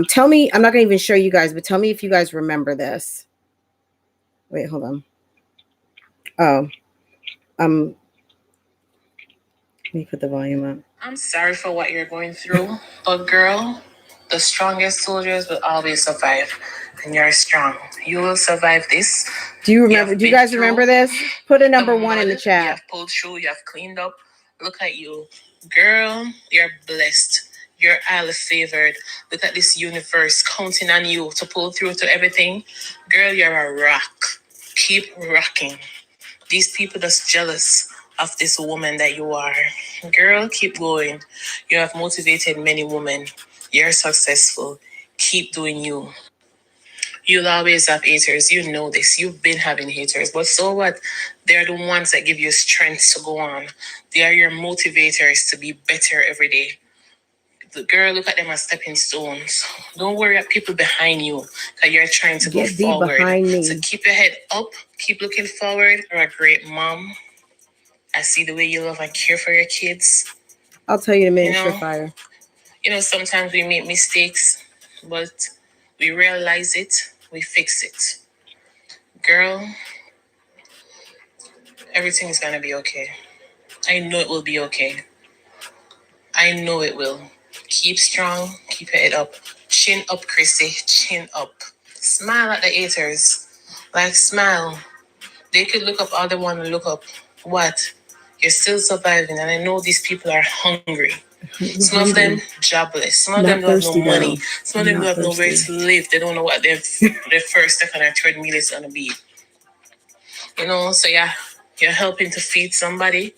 Tell me, I'm not gonna even show you guys, but tell me if you guys remember this. Wait, hold on. Let me put the volume up. I'm sorry for what you're going through, but girl, the strongest soldiers will always survive, and you're strong. You will survive this. Do you remember? Do you guys remember this? Put a number one in the chat. You have pulled through. You have cleaned up. Look at you, girl. You're blessed. You're highly favored. Look at this universe counting on you to pull through to everything. Girl, you're a rock. Keep rocking. These people that's jealous of this woman that you are. Girl, keep going. You have motivated many women. You're successful. Keep doing you. You'll always have haters. You know this. You've been having haters. But so what? They're the ones that give you strength to go on. They are your motivators to be better every day. The girl, look at them as stepping stones. Don't worry about people behind you, because you're trying to go forward. So keep your head up. Keep looking forward. You're a great mom. I see the way you love and care for your kids. I'll tell you in a minute, Surefire. Sometimes we make mistakes, but we realize it, we fix it. Girl, everything is going to be okay. I know it will be okay. I know it will. Keep strong, keep your head up. Chin up, Chrissy, chin up. Smile at the haters. Like, smile. They could look up all they want to look up. What? You're still surviving, and I know these people are hungry. Some of them jobless. Some of them don't have no money. Some of them don't have nowhere to live. They don't know what their first, second, or third meal is gonna be. So yeah, you're helping to feed somebody.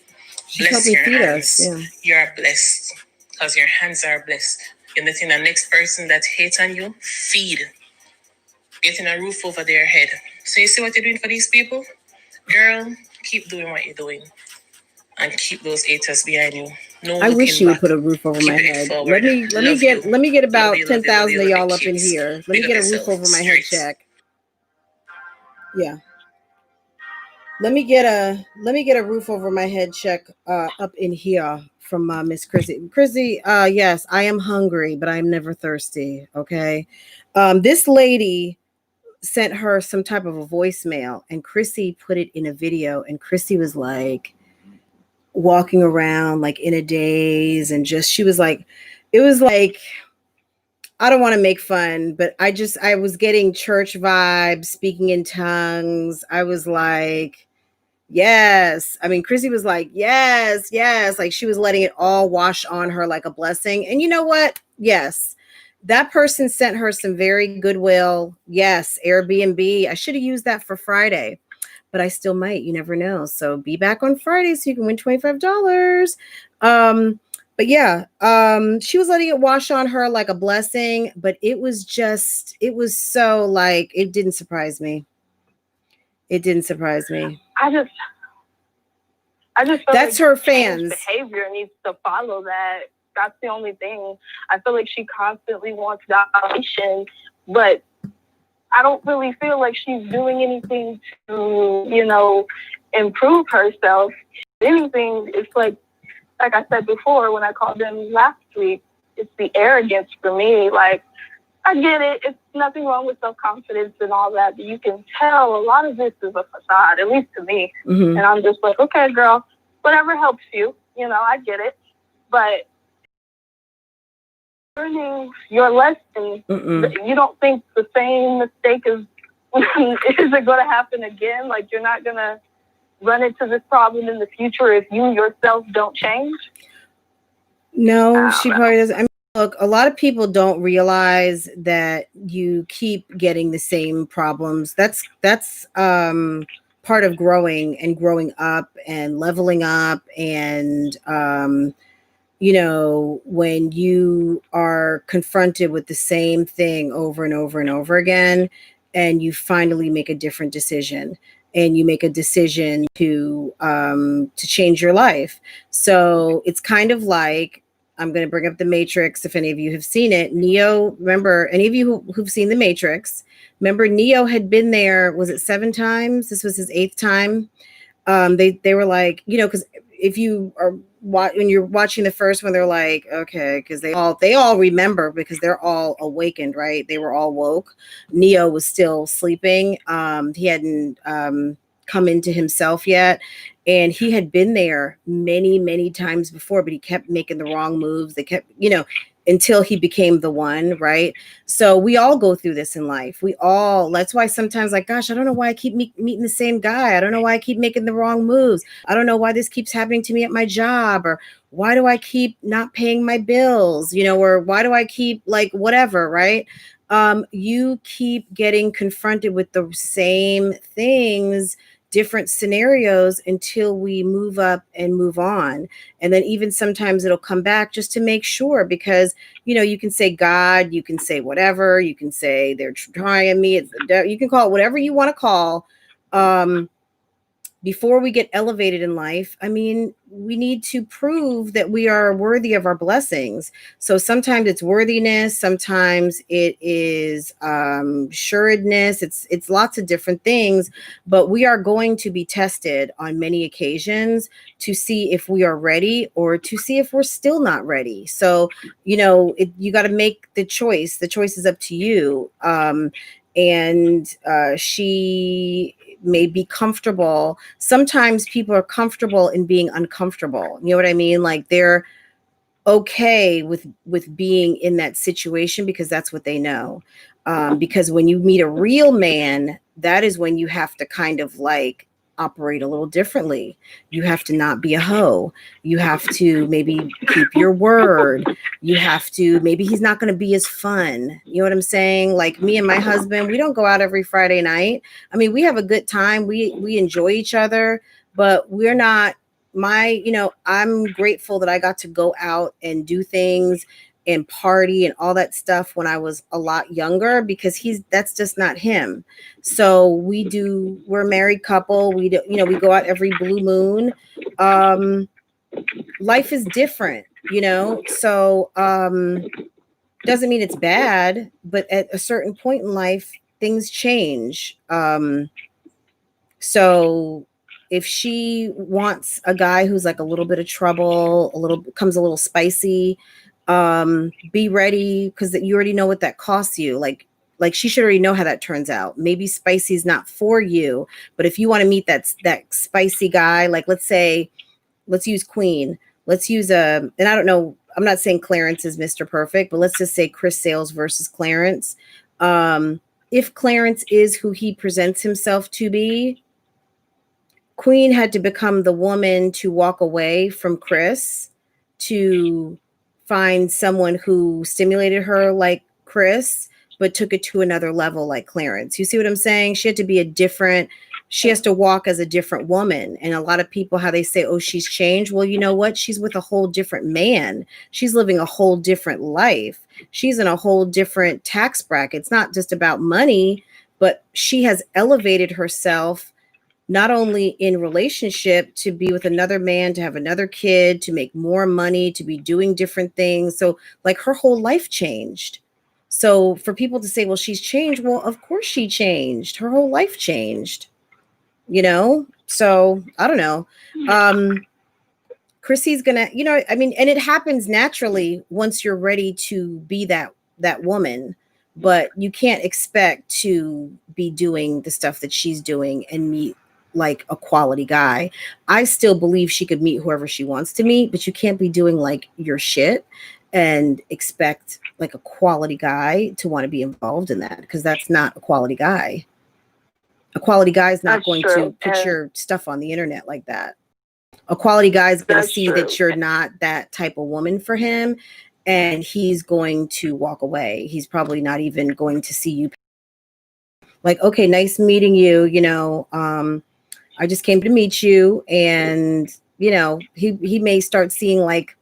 Bless your hands. Yeah. You're blessed because your hands are blessed. You're letting the next person that hates on you feed, getting a roof over their head. So you see what you're doing for these people, girl. Keep doing what you're doing. And keep those haters behind you. No, I wish you would put a roof over my head. Let me get about 10,000 of y'all up in here. Let me get a roof over my head check. Yeah. Let me get a roof over my head check up in here from Miss Chrissy. Chrissy, yes, I am hungry, but I'm never thirsty. Okay. This lady sent her some type of a voicemail, and Chrissy put it in a video, and Chrissy was like walking around like in a daze, and she was like, it was like, I don't want to make fun, but I was getting church vibes, speaking in tongues. I was like, yes. I mean, Chrissy was like, yes, yes. Like, she was letting it all wash on her like a blessing. And you know what? Yes. That person sent her some very goodwill. Yes. Airbnb. I should have used that for Friday, but I still might. You never know. So be back on Friday so you can win $25. But yeah, she was letting it wash on her like a blessing, but it was so like, it didn't surprise me. It didn't surprise me. I just feel That's like her fans. behavior needs to follow that. That's the only thing. I feel like she constantly wants validation, but I don't really feel like she's doing anything to, you know, improve herself. If anything, it's like I said before when I called them last week, it's the arrogance for me. Like, I get it. It's nothing wrong with self-confidence and all that, but you can tell a lot of this is a facade, at least to me. Mm-hmm. And I'm just like, okay, girl, whatever helps you. You know, I get it. But learning your lesson, you don't think the same mistake is it going to happen again? Like, you're not going to run into this problem in the future if you yourself don't change? No, she probably doesn't. I mean, look, a lot of people don't realize that you keep getting the same problems. That's part of growing up and leveling up. And, you know, when you are confronted with the same thing over and over and over again, and you finally make a different decision, and you make a decision to change your life. So it's kind of like, I'm going to bring up The Matrix. If any of you have seen it, Neo, remember, any of you who've seen The Matrix, remember Neo had been there, was it 7 times? This was his 8th time. They were like, you know, because if you are when you're watching the first one, they're like, okay, because they all remember, because they're all awakened, right? They were all woke. Neo was still sleeping. He hadn't come into himself yet, and he had been there many times before, but he kept making the wrong moves. They kept, you know, until he became the one, right? So we all go through this in life. That's why sometimes, like, gosh, I don't know why I keep meeting the same guy. I don't know why I keep making the wrong moves. I don't know why this keeps happening to me at my job, or why do I keep not paying my bills, you know, or why do I keep, like, whatever, right? You keep getting confronted with the same things, different scenarios, until we move up and move on. And then even sometimes it'll come back just to make sure, because, you know, you can say God, you can say whatever, you can say they're trying me, you can call it whatever you want to call. Before we get elevated in life, I mean, we need to prove that we are worthy of our blessings. So sometimes it's worthiness, sometimes it is sureness. It's lots of different things, but we are going to be tested on many occasions to see if we are ready, or to see if we're still not ready. So, you know, you got to make the choice. The choice is up to you. She may be comfortable. Sometimes people are comfortable in being uncomfortable. You know what I mean? Like, they're okay with being in that situation because that's what they know. Because when you meet a real man, that is when you have to kind of like operate a little differently. You have to not be a hoe. You have to maybe keep your word. You have to, maybe he's not going to be as fun. You know what I'm saying? Like, me and my husband, we don't go out every Friday night. I mean, we have a good time. We enjoy each other, but we're not, you know, I'm grateful that I got to go out and do things and party and all that stuff when I was a lot younger, because that's just not him. So we're a married couple. We do, you know, we go out every blue moon. Life is different, you know, so doesn't mean it's bad, but at a certain point in life, things change. So if she wants a guy who's like a little bit of trouble, comes a little spicy, be ready, because you already know what that costs you. Like she should already know how that turns out. Maybe spicy is not for you, but if you want to meet that spicy guy, like let's use Queen. Let's use and I don't know, I'm not saying Clarence is Mr. Perfect, but let's just say Chris Sales versus Clarence. If Clarence is who he presents himself to be, Queen had to become the woman to walk away from Chris to find someone who stimulated her like Chris, but took it to another level like Clarence. You see what I'm saying? She had to be a different she has to walk as a different woman. And a lot of people, how they say, oh, she's changed. Well, you know what? She's with a whole different man. She's living a whole different life. She's in a whole different tax bracket. It's not just about money, but she has elevated herself, not only in relationship, to be with another man, to have another kid, to make more money, to be doing different things. So like her whole life changed. So for people to say, well, she's changed. Well, of course she changed. Her whole life changed. You know, so I don't know. Chrissy's gonna, you know, I mean, and it happens naturally once you're ready to be that woman, but you can't expect to be doing the stuff that she's doing and meet like a quality guy. I still believe she could meet whoever she wants to meet, but you can't be doing like your shit and expect like a quality guy to want to be involved in that, because that's not a quality guy. A quality guy is not going to put your stuff on the internet like that. A quality guy is going to see that you're not that type of woman for him, and he's going to walk away. He's probably not even going to see you. Like, okay, nice meeting you. You know, I just came to meet you, and you know, he may start seeing like,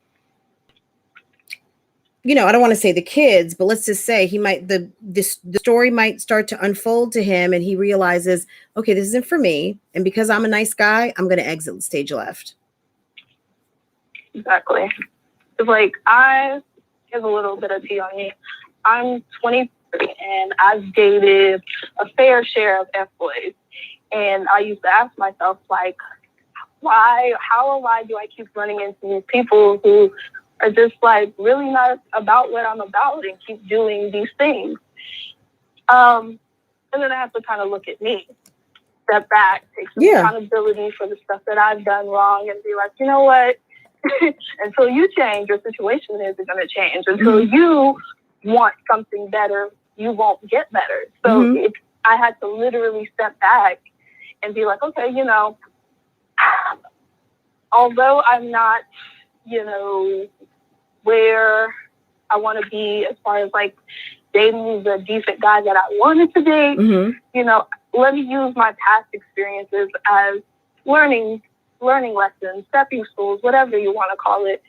you know, I don't want to say the kids, but let's just say he might, the story might start to unfold to him, and he realizes, okay, this isn't for me. And because I'm a nice guy, I'm going to exit stage left. Exactly. It's like, I have a little bit of tea on me. I'm 23 and I've dated a fair share of F-boys. And I used to ask myself, like, how or why do I keep running into these people who are just like really not about what I'm about and keep doing these things? And then I have to kind of look at me, step back, take some accountability for the stuff that I've done wrong, and be like, you know what? Until you change, your situation isn't going to change. Until you want something better, you won't get better. So I had to literally step back and be like, okay, you know, although I'm not, you know, where I want to be as far as like dating the decent guy that I wanted to date, you know, let me use my past experiences as learning lessons, stepping stools, whatever you want to call it.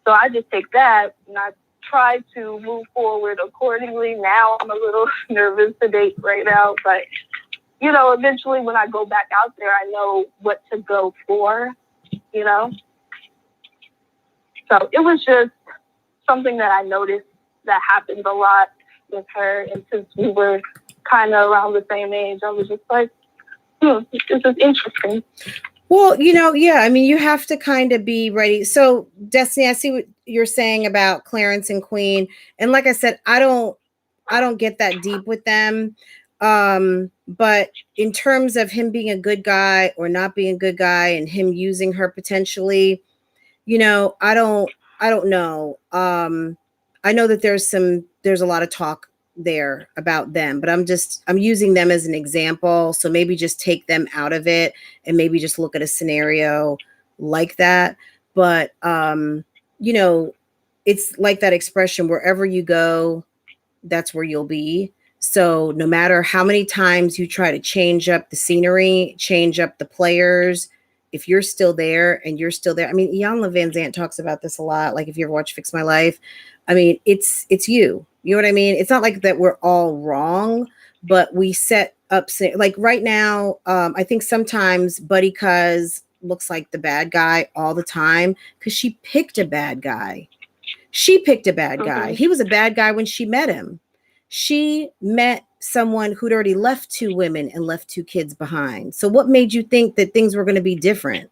So I just take that and I try to move forward accordingly. Now I'm a little nervous to date right now, but you know, eventually when I go back out there, I know what to go for, you know? So it was just something that I noticed that happens a lot with her. And since we were kind of around the same age, I was just like, this is interesting. Well, you know, yeah, I mean, you have to kind of be ready. So, Destiny, I see what you're saying about Clarence and Queen. And like I said, I don't get that deep with them. But in terms of him being a good guy or not being a good guy and him using her potentially, you know, I don't know. I know that there's a lot of talk there about them, but I'm using them as an example. So maybe just take them out of it and maybe just look at a scenario like that. But, you know, it's like that expression, wherever you go, that's where you'll be. So no matter how many times you try to change up the scenery, change up the players, if you're still there and you're still there, I mean, Iyanla Vanzant talks about this a lot. Like if you ever watch Fix My Life, I mean, it's you. You know what I mean? It's not like that we're all wrong, but we set up, like right now, I think sometimes Buddy Cuz looks like the bad guy all the time because she picked a bad guy. She picked a bad guy. He was a bad guy when she met him. She met someone who'd already left 2 women and left 2 kids behind. So what made you think that things were going to be different?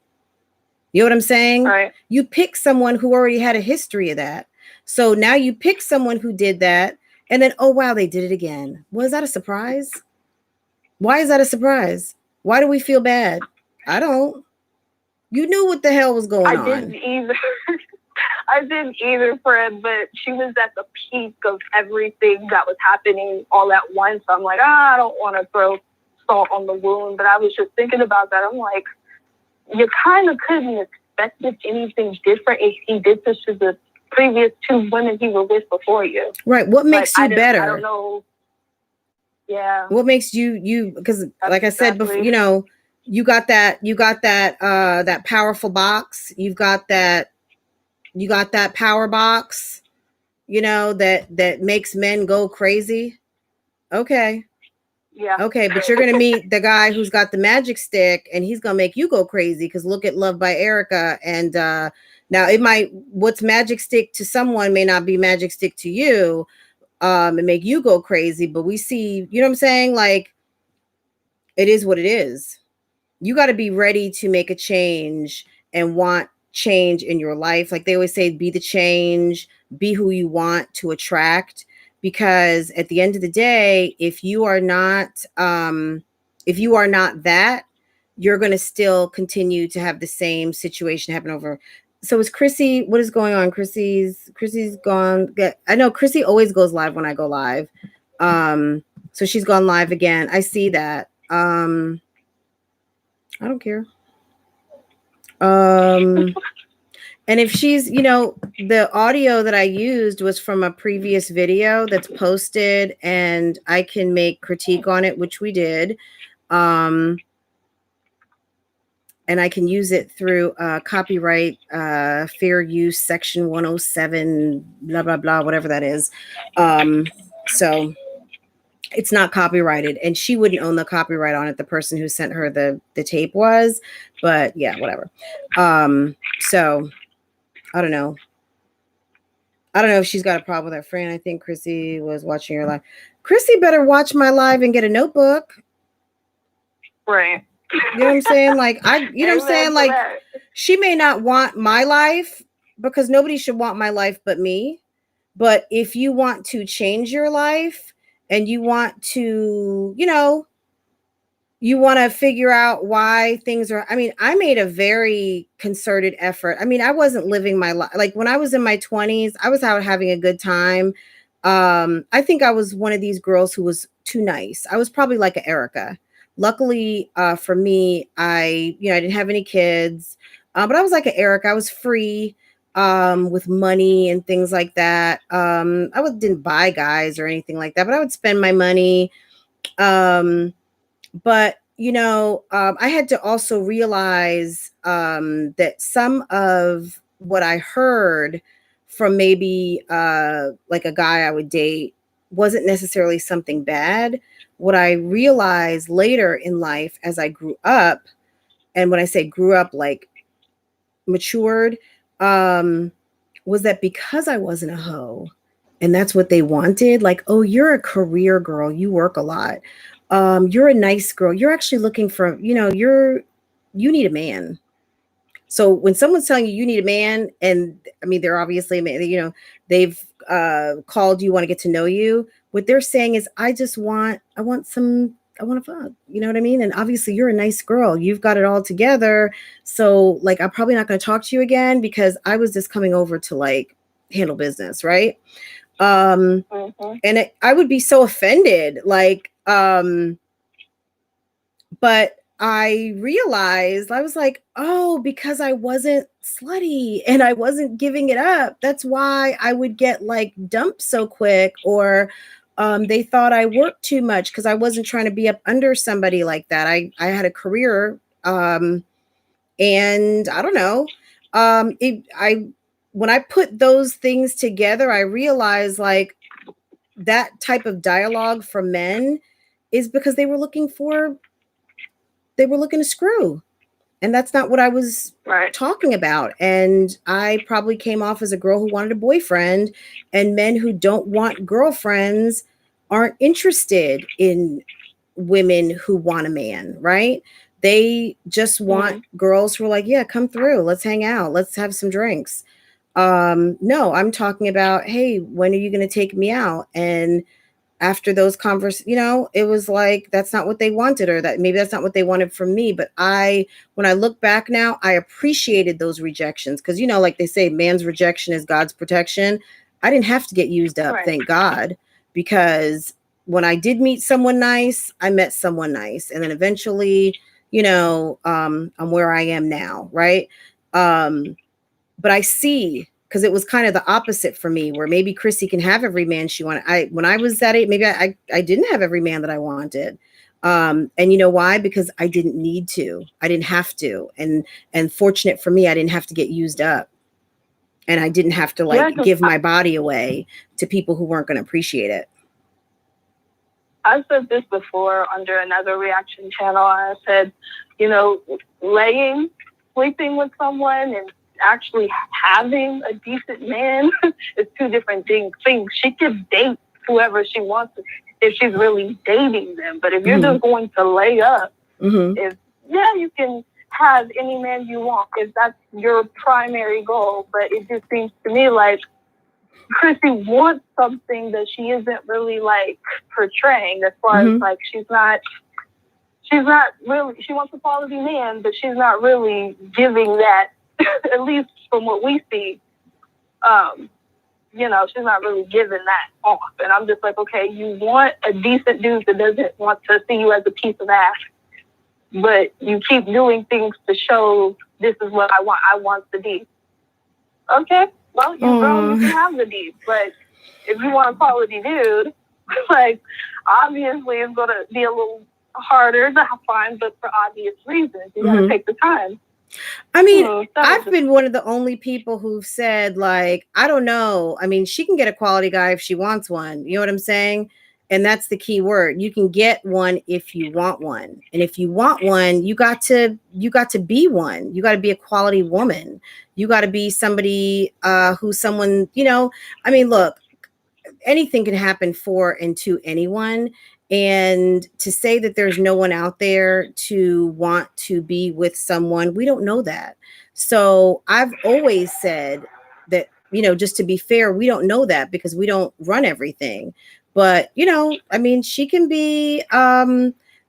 You know what I'm saying? Right. You pick someone who already had a history of that. So now you pick someone who did that, and then, oh, wow, they did it again. Was that a surprise? Why is that a surprise? Why do we feel bad? I don't. You knew what the hell was going on. I didn't either, Fred, but she was at the peak of everything that was happening all at once. I'm like, I don't want to throw salt on the wound, but I was just thinking about that. I'm like, you kind of couldn't expect anything different if he did this to the previous 2 women he was with before you. Right. What makes you better? I don't know. Yeah. What makes you, because like I said before, you know, you got that that powerful box. You got that power box, you know, that makes men go crazy. Okay. Yeah. Okay, but you're gonna meet the guy who's got the magic stick, and he's gonna make you go crazy. Because look at Love by Erica, and now it might, what's magic stick to someone may not be magic stick to you, and make you go crazy. But we see, you know what I'm saying? Like, it is what it is. You got to be ready to make a change and want change in your life. Like they always say, be the change, be who you want to attract. Because at the end of the day, if you are not that, you're going to still continue to have the same situation happen over. So is Chrissy, what is going on? Chrissy's gone. I know Chrissy always goes live when I go live. So she's gone live again. I see that. I don't care. And if she's, you know, the audio that I used was from a previous video that's posted, and I can make critique on it, which we did. And I can use it through copyright, fair use, section 107, blah, blah, blah, whatever that is. So it's not copyrighted, and she wouldn't own the copyright on it. The person who sent her the tape was, but yeah, whatever. So I don't know. I don't know if she's got a problem with her friend. I think Chrissy was watching her live. Chrissy better watch my live and get a notebook. Right. You know what I'm saying? Like, you know what I'm saying? Like, she may not want my life, because nobody should want my life but me. But if you want to change your life and you want to, you know, you want to figure out why things are, I mean, I made a very concerted effort. I mean, I wasn't living my life. Like when I was in my 20s, I was out having a good time. I think I was one of these girls who was too nice. I was probably like an Erica. Luckily for me, I didn't have any kids, but I was like an Erica. I was free with money and things like that. Didn't buy guys or anything like that, but I would spend my money. But, you know, I had to also realize that some of what I heard from maybe like a guy I would date wasn't necessarily something bad. What I realized later in life as I grew up, and when I say grew up, like matured, was that because I wasn't a hoe, and that's what they wanted, like, oh, you're a career girl, you work a lot. You're a nice girl. You're actually looking for, you know, you need a man. So when someone's telling you need a man, and I mean, they're obviously, you know, they've called you, want to get to know you. What they're saying is, I want to fuck, you know what I mean? And obviously you're a nice girl. You've got it all together. So like, I'm probably not going to talk to you again because I was just coming over to like handle business. Right. And I would be so offended, like, but I realized, I was like, oh, because I wasn't slutty and I wasn't giving it up. That's why I would get like dumped so quick, or they thought I worked too much because I wasn't trying to be up under somebody like that. I had a career, and I don't know. When I put those things together, I realized like that type of dialogue from men is because they were looking to screw. And that's not what I was talking about. And I probably came off as a girl who wanted a boyfriend, and men who don't want girlfriends aren't interested in women who want a man, right? They just want girls who are like, yeah, come through. Let's hang out. Let's have some drinks. No, I'm talking about, hey, when are you going to take me out? And after those conversations, you know, it was like, that's not what they wanted, or that maybe that's not what they wanted from me. But when I look back now, I appreciated those rejections. Cause you know, like they say, man's rejection is God's protection. I didn't have to get used up. Thank God. Because when I did meet someone nice, I met someone nice. And then eventually, you know, I'm where I am now. Right. But I see, because it was kind of the opposite for me, where maybe Chrissy can have every man she wanted. When I was that age, maybe I didn't have every man that I wanted. And you know why? Because I didn't need to. I didn't have to. And fortunate for me, I didn't have to get used up. And I didn't have to like give my body away to people who weren't going to appreciate it. I've said this before under another reaction channel. I said, you know, sleeping with someone and actually having a decent man is two different things. She could date whoever she wants if she's really dating them. But if you're just going to lay up, you can have any man you want if that's your primary goal. But it just seems to me like Chrissy wants something that she isn't really like portraying, as far as like she's not really, she wants a quality man, but she's not really giving that, at least from what we see. You know, she's not really giving that off. And I'm just like, okay, you want a decent dude that doesn't want to see you as a piece of ass, but you keep doing things to show this is what I want. I want the D. Okay, well, you grown, you can have the D. But if you want a quality dude, like, obviously it's going to be a little harder to find, but for obvious reasons. You got to take the time. I mean, I've been one of the only people who've said, like, I don't know. I mean, she can get a quality guy if she wants one. You know what I'm saying? And that's the key word. You can get one if you want one. And if you want one, you got to be one. You got to be a quality woman. You got to be somebody who's someone, you know, I mean, look, anything can happen for and to anyone. And to say that there's no one out there to want to be with someone, we don't know that. So I've always said that, you know, just to be fair, we don't know that because we don't run everything. But, you know, I mean, she can be,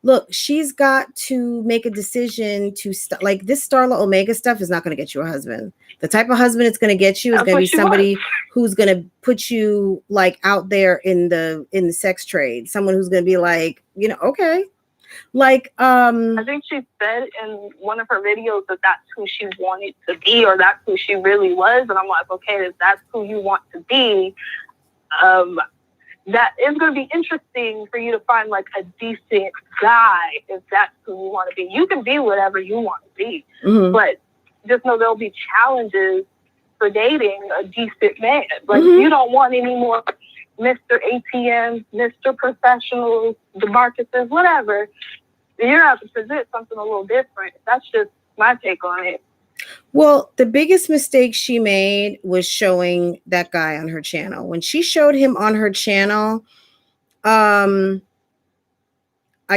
look, she's got to make a decision to like this Starla Omega stuff is not going to get you a husband. The type of husband it's going to get you is going to be somebody who's going to put you like out there in the sex trade. Someone who's going to be like, you know, okay. Like, I think she said in one of her videos that that's who she wanted to be, or that's who she really was. And I'm like, okay, if that's who you want to be, that is going to be interesting for you to find like a decent guy if that's who you want to be. You can be whatever you want to be, but just know there'll be challenges for dating a decent man. Like you don't want any more Mr. ATMs, Mr. Professionals, DeMarcuses, whatever. You're going to have to present something a little different. That's just my take on it. Well, the biggest mistake she made was showing that guy on her channel. When she showed him on her channel, I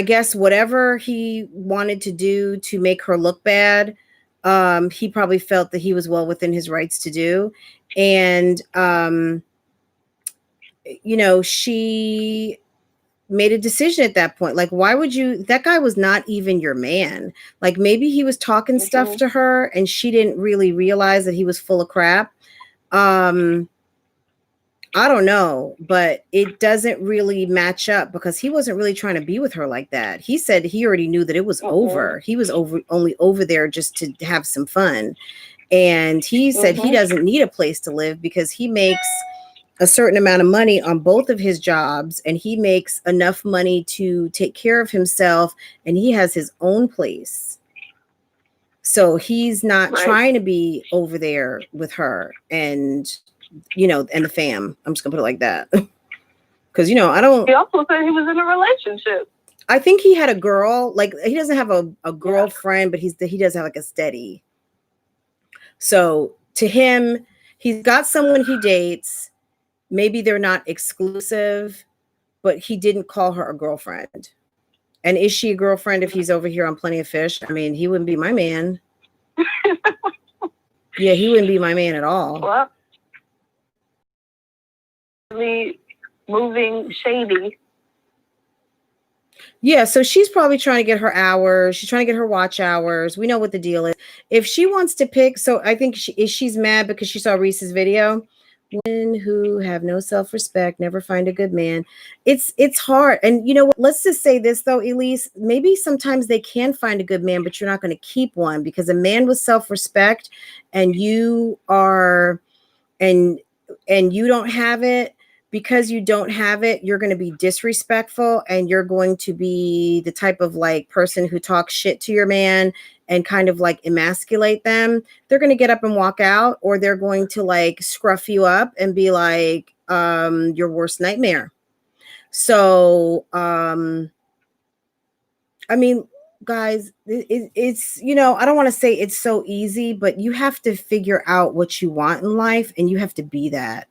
guess whatever he wanted to do to make her look bad, he probably felt that he was well within his rights to do. And, you know, she made a decision at that point. Like, why would you, that guy was not even your man. Like maybe he was talking stuff to her and she didn't really realize that he was full of crap. I don't know, but it doesn't really match up because he wasn't really trying to be with her like that. He said he already knew that it was over. He was only over there just to have some fun. And he said he doesn't need a place to live because he makes a certain amount of money on both of his jobs and he makes enough money to take care of himself and he has his own place. So he's not trying to be over there with her and, you know, and the fam. I'm just gonna put it like that. Cause you know, I don't. He also said he was in a relationship. I think he had a girl, like he doesn't have a girlfriend, but he does have like a steady. So to him, he's got someone he dates. Maybe they're not exclusive, but he didn't call her a girlfriend. And is she a girlfriend if he's over here on Plenty of Fish? I mean, he wouldn't be my man. Yeah, he wouldn't be my man at all. Well, really moving shady. Yeah, so she's probably trying to get her hours. She's trying to get her watch hours. We know what the deal is. If she wants to pick, so I think she's mad because she saw Reese's video. Women who have no self-respect never find a good man. It's hard. And you know what? Let's just say this though, Elise, maybe sometimes they can find a good man, but you're not going to keep one because a man with self-respect and you are, and you don't have it, because you don't have it, you're going to be disrespectful, and you're going to be the type of like person who talks shit to your man and kind of like emasculate them. They're going to get up and walk out, or they're going to like scruff you up and be like your worst nightmare. So I mean, guys, it's, you know, I don't want to say it's so easy, but you have to figure out what you want in life, and you have to be that.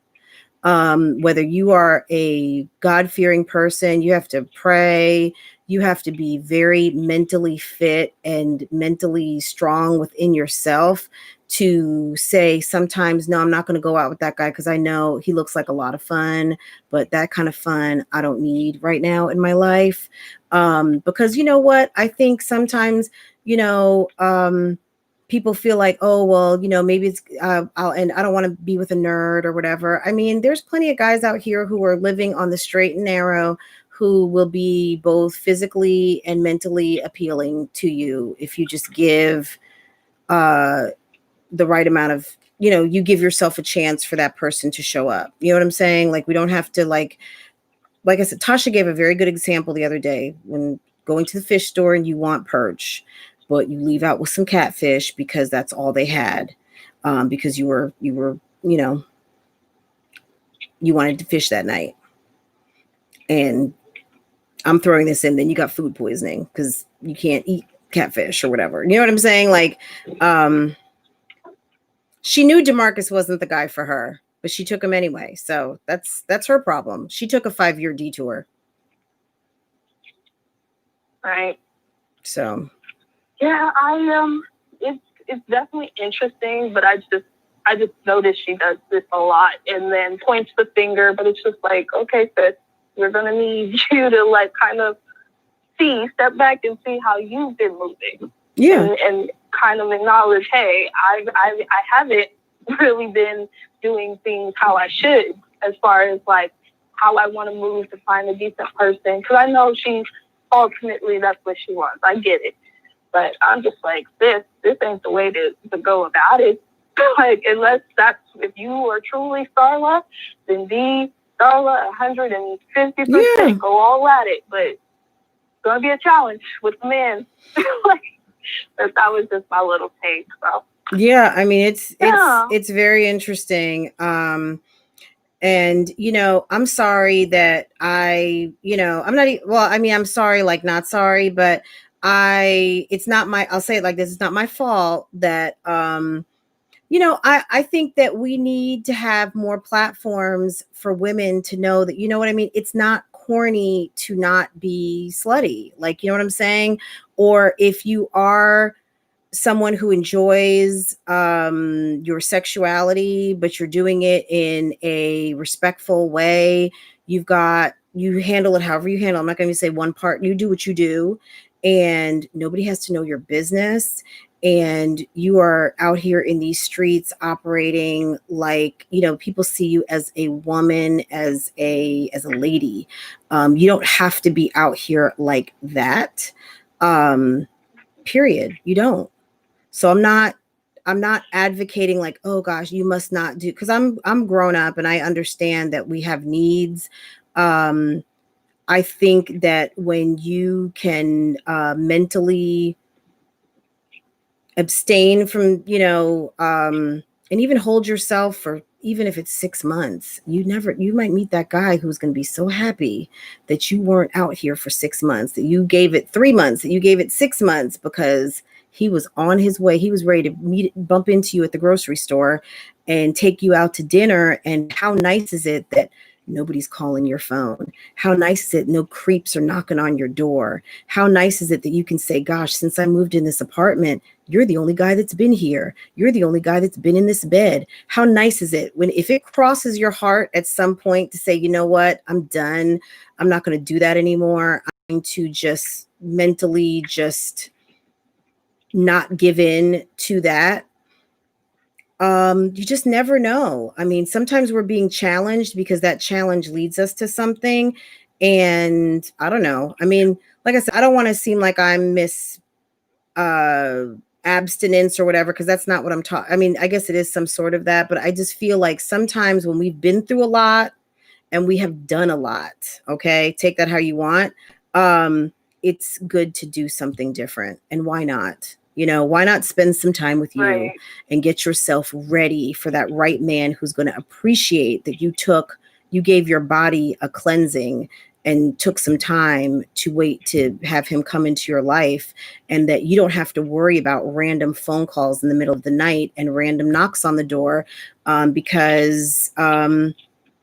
Whether you are a God-fearing person, you have to pray, you have to be very mentally fit and mentally strong within yourself to say sometimes, no, I'm not going to go out with that guy because I know he looks like a lot of fun, but that kind of fun I don't need right now in my life. Because you know what? I think sometimes, you know, people feel like, oh, well, you know, maybe it's, and I don't want to be with a nerd or whatever. I mean, there's plenty of guys out here who are living on the straight and narrow who will be both physically and mentally appealing to you if you just give the right amount of, you know, you give yourself a chance for that person to show up. You know what I'm saying? Like, we don't have to like I said, Tasha gave a very good example the other day when going to the fish store and you want perch, but you leave out with some catfish because that's all they had. Because you were, you know, you wanted to fish that night. And I'm throwing this in, then you got food poisoning because you can't eat catfish or whatever. You know what I'm saying? Like, she knew DeMarcus wasn't the guy for her, but she took him anyway. So that's her problem. She took a 5-year detour. Right. So yeah, it's definitely interesting, but I just noticed she does this a lot and then points the finger, but it's just like, okay, sis, we're gonna need you to like kind of step back and see how you've been moving. Yeah. And kind of acknowledge, hey, I haven't really been doing things how I should as far as like how I want to move to find a decent person. Because I know she ultimately that's what she wants. I get it. But I'm just like, this ain't the way to go about it. Like, unless that's, if you are truly Starla, then be Starla 150%. Yeah. Go all at it. But it's going to be a challenge with the men. Like, that was just my little take. So yeah, I mean, it's very interesting. And you know, I'm sorry that I'm not, well, I mean, I'm sorry, like not sorry, but it's not my, I'll say it like this, it's not my fault that you know, I think that we need to have more platforms for women to know that, you know what I mean? It's not corny to not be slutty. Like, you know what I'm saying? Or if you are someone who enjoys your sexuality, but you're doing it in a respectful way, you handle it however you handle. I'm not going to say one part. You do what you do, and nobody has to know your business. And you are out here in these streets operating like, you know, people see you as a woman, as a lady. You don't have to be out here like that. Period. You don't. So I'm not advocating like, oh gosh, you must not do, because I'm grown up and I understand that we have needs. I think that when you can mentally abstain from, you know, and even hold yourself for, even if it's 6 months, you might meet that guy who's going to be so happy that you weren't out here for 6 months, that you gave it 3 months, that you gave it 6 months, because he was on his way. He was ready to bump into you at the grocery store and take you out to dinner. And how nice is it that nobody's calling your phone? How nice is it no creeps are knocking on your door? How nice is it that you can say, gosh, since I moved in this apartment, you're the only guy that's been here. You're the only guy that's been in this bed. How nice is it if it crosses your heart at some point to say, you know what, I'm done. I'm not going to do that anymore. I'm going to just mentally just not give in to that. You just never know. I mean, sometimes we're being challenged because that challenge leads us to something. And I don't know. I mean, like I said, I don't want to seem like I'm miss abstinence or whatever, because that's not what I'm talking. I mean, I guess it is some sort of that, but I just feel like sometimes when we've been through a lot and we have done a lot. Okay. Take that how you want. It's good to do something different. And why not? You know, why not spend some time with you and get yourself ready for that right man who's going to appreciate that you gave your body a cleansing and took some time to wait to have him come into your life, and that you don't have to worry about random phone calls in the middle of the night and random knocks on the door because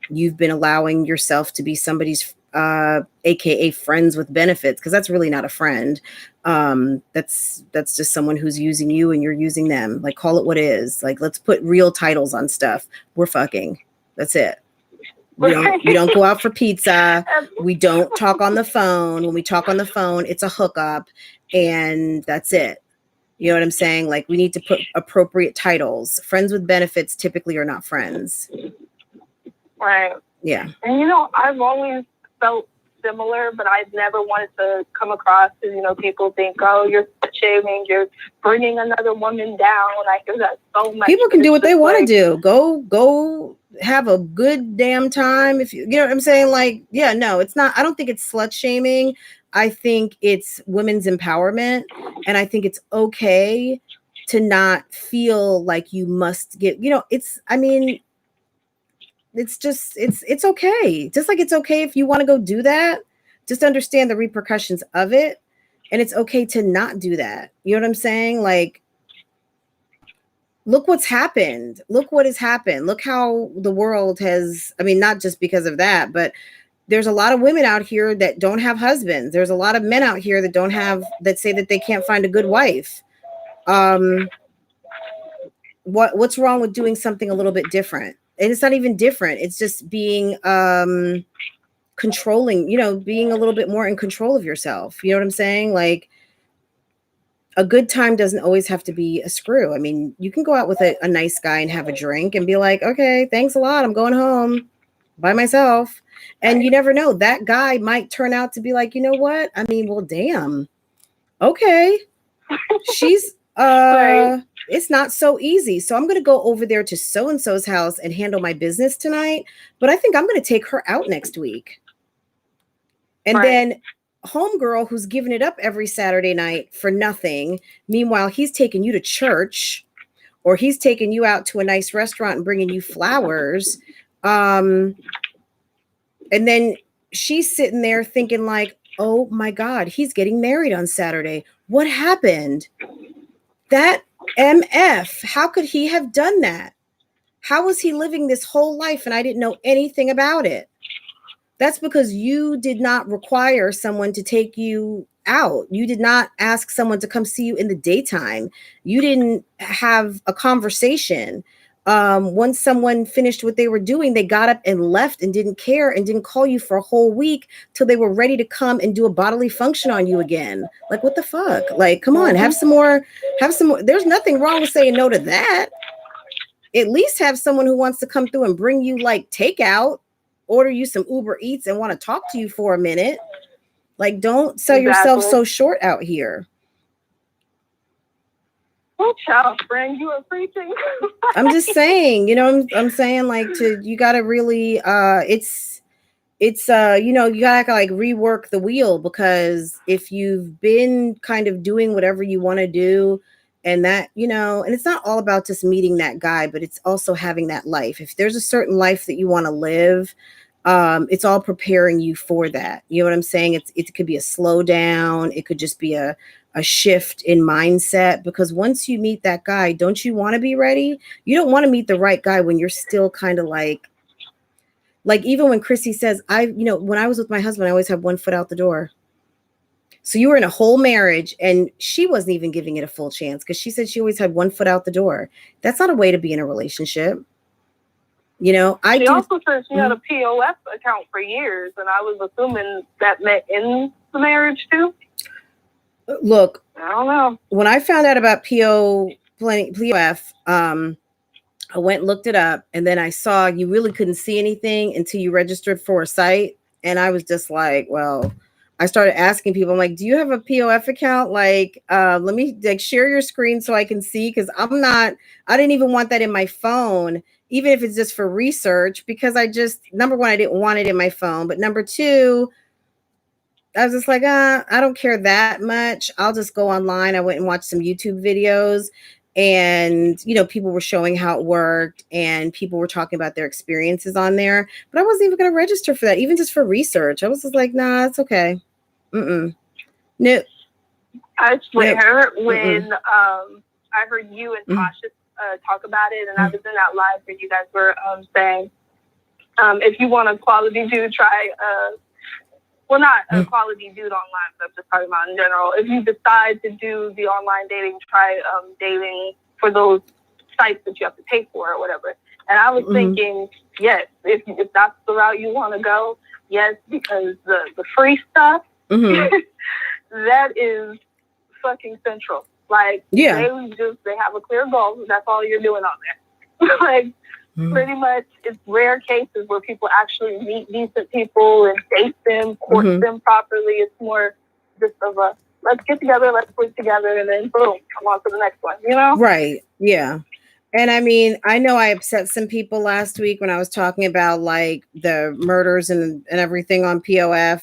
you've been allowing yourself to be somebody's AKA friends with benefits, because that's really not a friend. That's just someone who's using you and you're using them. Like, call it what it is. Like, let's put real titles on stuff. We're fucking. That's it. We don't go out for pizza. We don't talk on the phone. When we talk on the phone, it's a hookup, and that's it. You know what I'm saying? Like, we need to put appropriate titles. Friends with benefits typically are not friends. Right. Yeah. And, you know, I've always felt similar, but I've never wanted to come across as, you know, people think, oh, you're shaming, you're bringing another woman down. I hear that so much. People can do what they want to do. Go have a good damn time. If you know what I'm saying? Like, yeah, no, it's not. I don't think it's slut shaming. I think it's women's empowerment. And I think it's okay to not feel like you must get, you know, it's okay. Just like it's okay if you want to go do that, just understand the repercussions of it. And it's okay to not do that. You know what I'm saying? Like, look what's happened. Look what has happened. Look how the world has, not just because of that, but there's a lot of women out here that don't have husbands. There's a lot of men out here that say that they can't find a good wife. What's wrong with doing something a little bit different? And it's not even different. It's just being controlling, being a little bit more in control of yourself. You know what I'm saying? Like, a good time doesn't always have to be a screw. You can go out with a nice guy and have a drink and be like, okay, thanks a lot. I'm going home by myself. And you never know. That guy might turn out to be like, you know what? Well, damn. Okay. She's right. It's not so easy. So I'm going to go over there to so-and-so's house and handle my business tonight. But I think I'm going to take her out next week. And then homegirl who's giving it up every Saturday night for nothing. Meanwhile, he's taking you to church, or he's taking you out to a nice restaurant and bringing you flowers. And then she's sitting there thinking like, oh my God, he's getting married on Saturday. What happened? That MF, how could he have done that? How was he living this whole life and I didn't know anything about it? That's because you did not require someone to take you out. You did not ask someone to come see you in the daytime. You didn't have a conversation. Once someone finished what they were doing, they got up and left and didn't care and didn't call you for a whole week till they were ready to come and do a bodily function on you again. Like, what the fuck? Like, come on, have some more. There's nothing wrong with saying no to that. At least have someone who wants to come through and bring you like takeout, order you some Uber Eats and want to talk to you for a minute. Like, don't sell yourself so short out here. Oh, child, friend, you are preaching. I'm just saying, I'm saying like you got to really, it's you got to like rework the wheel, because if you've been kind of doing whatever you want to do, and that, and it's not all about just meeting that guy, but it's also having that life. If there's a certain life that you want to live, it's all preparing you for that. You know what I'm saying? It could be a slowdown. It could just be a shift in mindset, because once you meet that guy, don't you want to be ready? You don't want to meet the right guy when you're still kind of like even when Chrissy says, when I was with my husband, I always had one foot out the door. So you were in a whole marriage and she wasn't even giving it a full chance, because she said she always had one foot out the door. That's not a way to be in a relationship. She also said she had a POF account for years, and I was assuming that meant in the marriage too. Look, I don't know. When I found out about POF, I went and looked it up, and then I saw you really couldn't see anything until you registered for a site. And I was just like, well, I started asking people, I'm like, do you have a POF account? Like, let me share your screen so I can see, because I didn't even want that in my phone. even if it's just for research, because I just, number one, I didn't want it in my phone, but number two, I was just like, I don't care that much. I'll just go online. I went and watched some YouTube videos, and, you know, people were showing how it worked, and people were talking about their experiences on there, but I wasn't even going to register for that, even just for research. I was just like, nah, it's okay. No. I swear, when I heard you and Tasha talk about it, and I was in that live where you guys were saying, if you want a quality dude, try well, not a quality dude online, but I'm just talking about in general. If you decide to do the online dating, try dating for those sites that you have to pay for or whatever. And I was thinking, yes, if that's the route you want to go, yes, because the free stuff, that is fucking central. Like, they have a clear goal. That's all you're doing on there. Like, pretty much, it's rare cases where people actually meet decent people and date them, court them properly. It's more just of a, let's get together, let's put together, and then boom, come on to the next one, you know? Right, yeah. And I mean, I know I upset some people last week when I was talking about, like, the murders and everything on POF.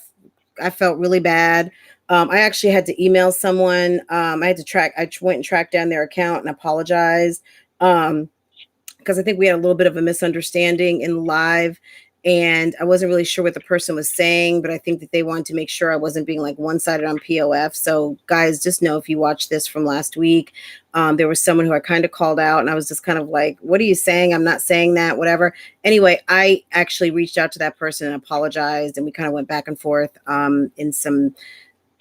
I felt really bad. I actually had to email someone. I went and tracked down their account and apologized. Because I think we had a little bit of a misunderstanding in live, and I wasn't really sure what the person was saying, but I think that they wanted to make sure I wasn't being like one-sided on POF. So guys, just know, if you watch this from last week, there was someone who I kind of called out, and I was just kind of like, what are you saying? I'm not saying that, whatever. Anyway, I actually reached out to that person and apologized, and we kind of went back and forth in some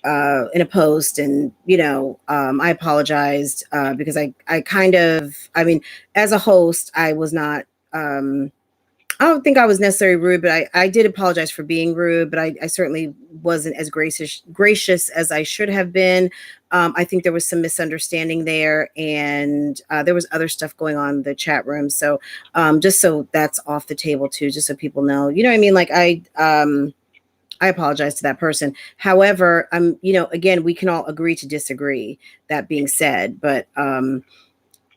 in a post, and, you know, I apologized because I mean, as a host, I was not, I don't think I was necessarily rude, but I did apologize for being rude, but I certainly wasn't as gracious as I should have been. I think there was some misunderstanding there, and there was other stuff going on in the chat room. So just so that's off the table too, just so people know, you know what I mean? Like, I apologize to that person. However, you know, again, we can all agree to disagree, that being said, but,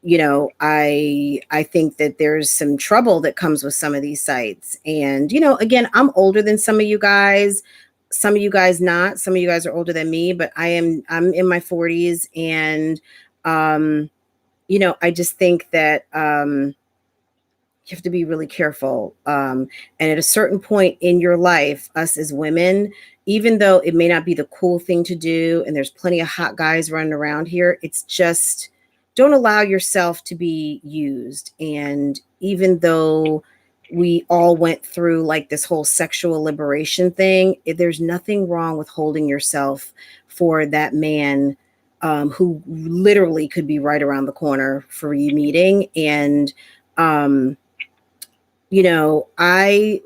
you know, I think that there's some trouble that comes with some of these sites. And, you know, again, I'm older than some of you guys, not. Some of you guys are older than me, but I'm in my 40s. And, you know, I just think that, you have to be really careful. And at a certain point in your life, us as women, even though it may not be the cool thing to do, and there's plenty of hot guys running around here, it's just, don't allow yourself to be used. And even though we all went through like this whole sexual liberation thing, there's nothing wrong with holding yourself for that man who literally could be right around the corner for you meeting. And, you know, I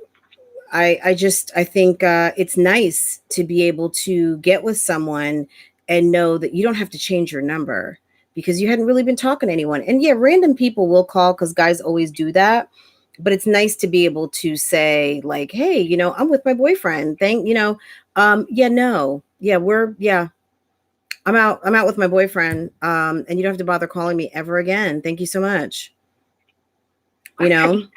think it's nice to be able to get with someone and know that you don't have to change your number because you hadn't really been talking to anyone. And yeah, random people will call because guys always do that. But it's nice to be able to say, like, hey, you know, I'm with my boyfriend. I'm out with my boyfriend. And you don't have to bother calling me ever again. Thank you so much. You know.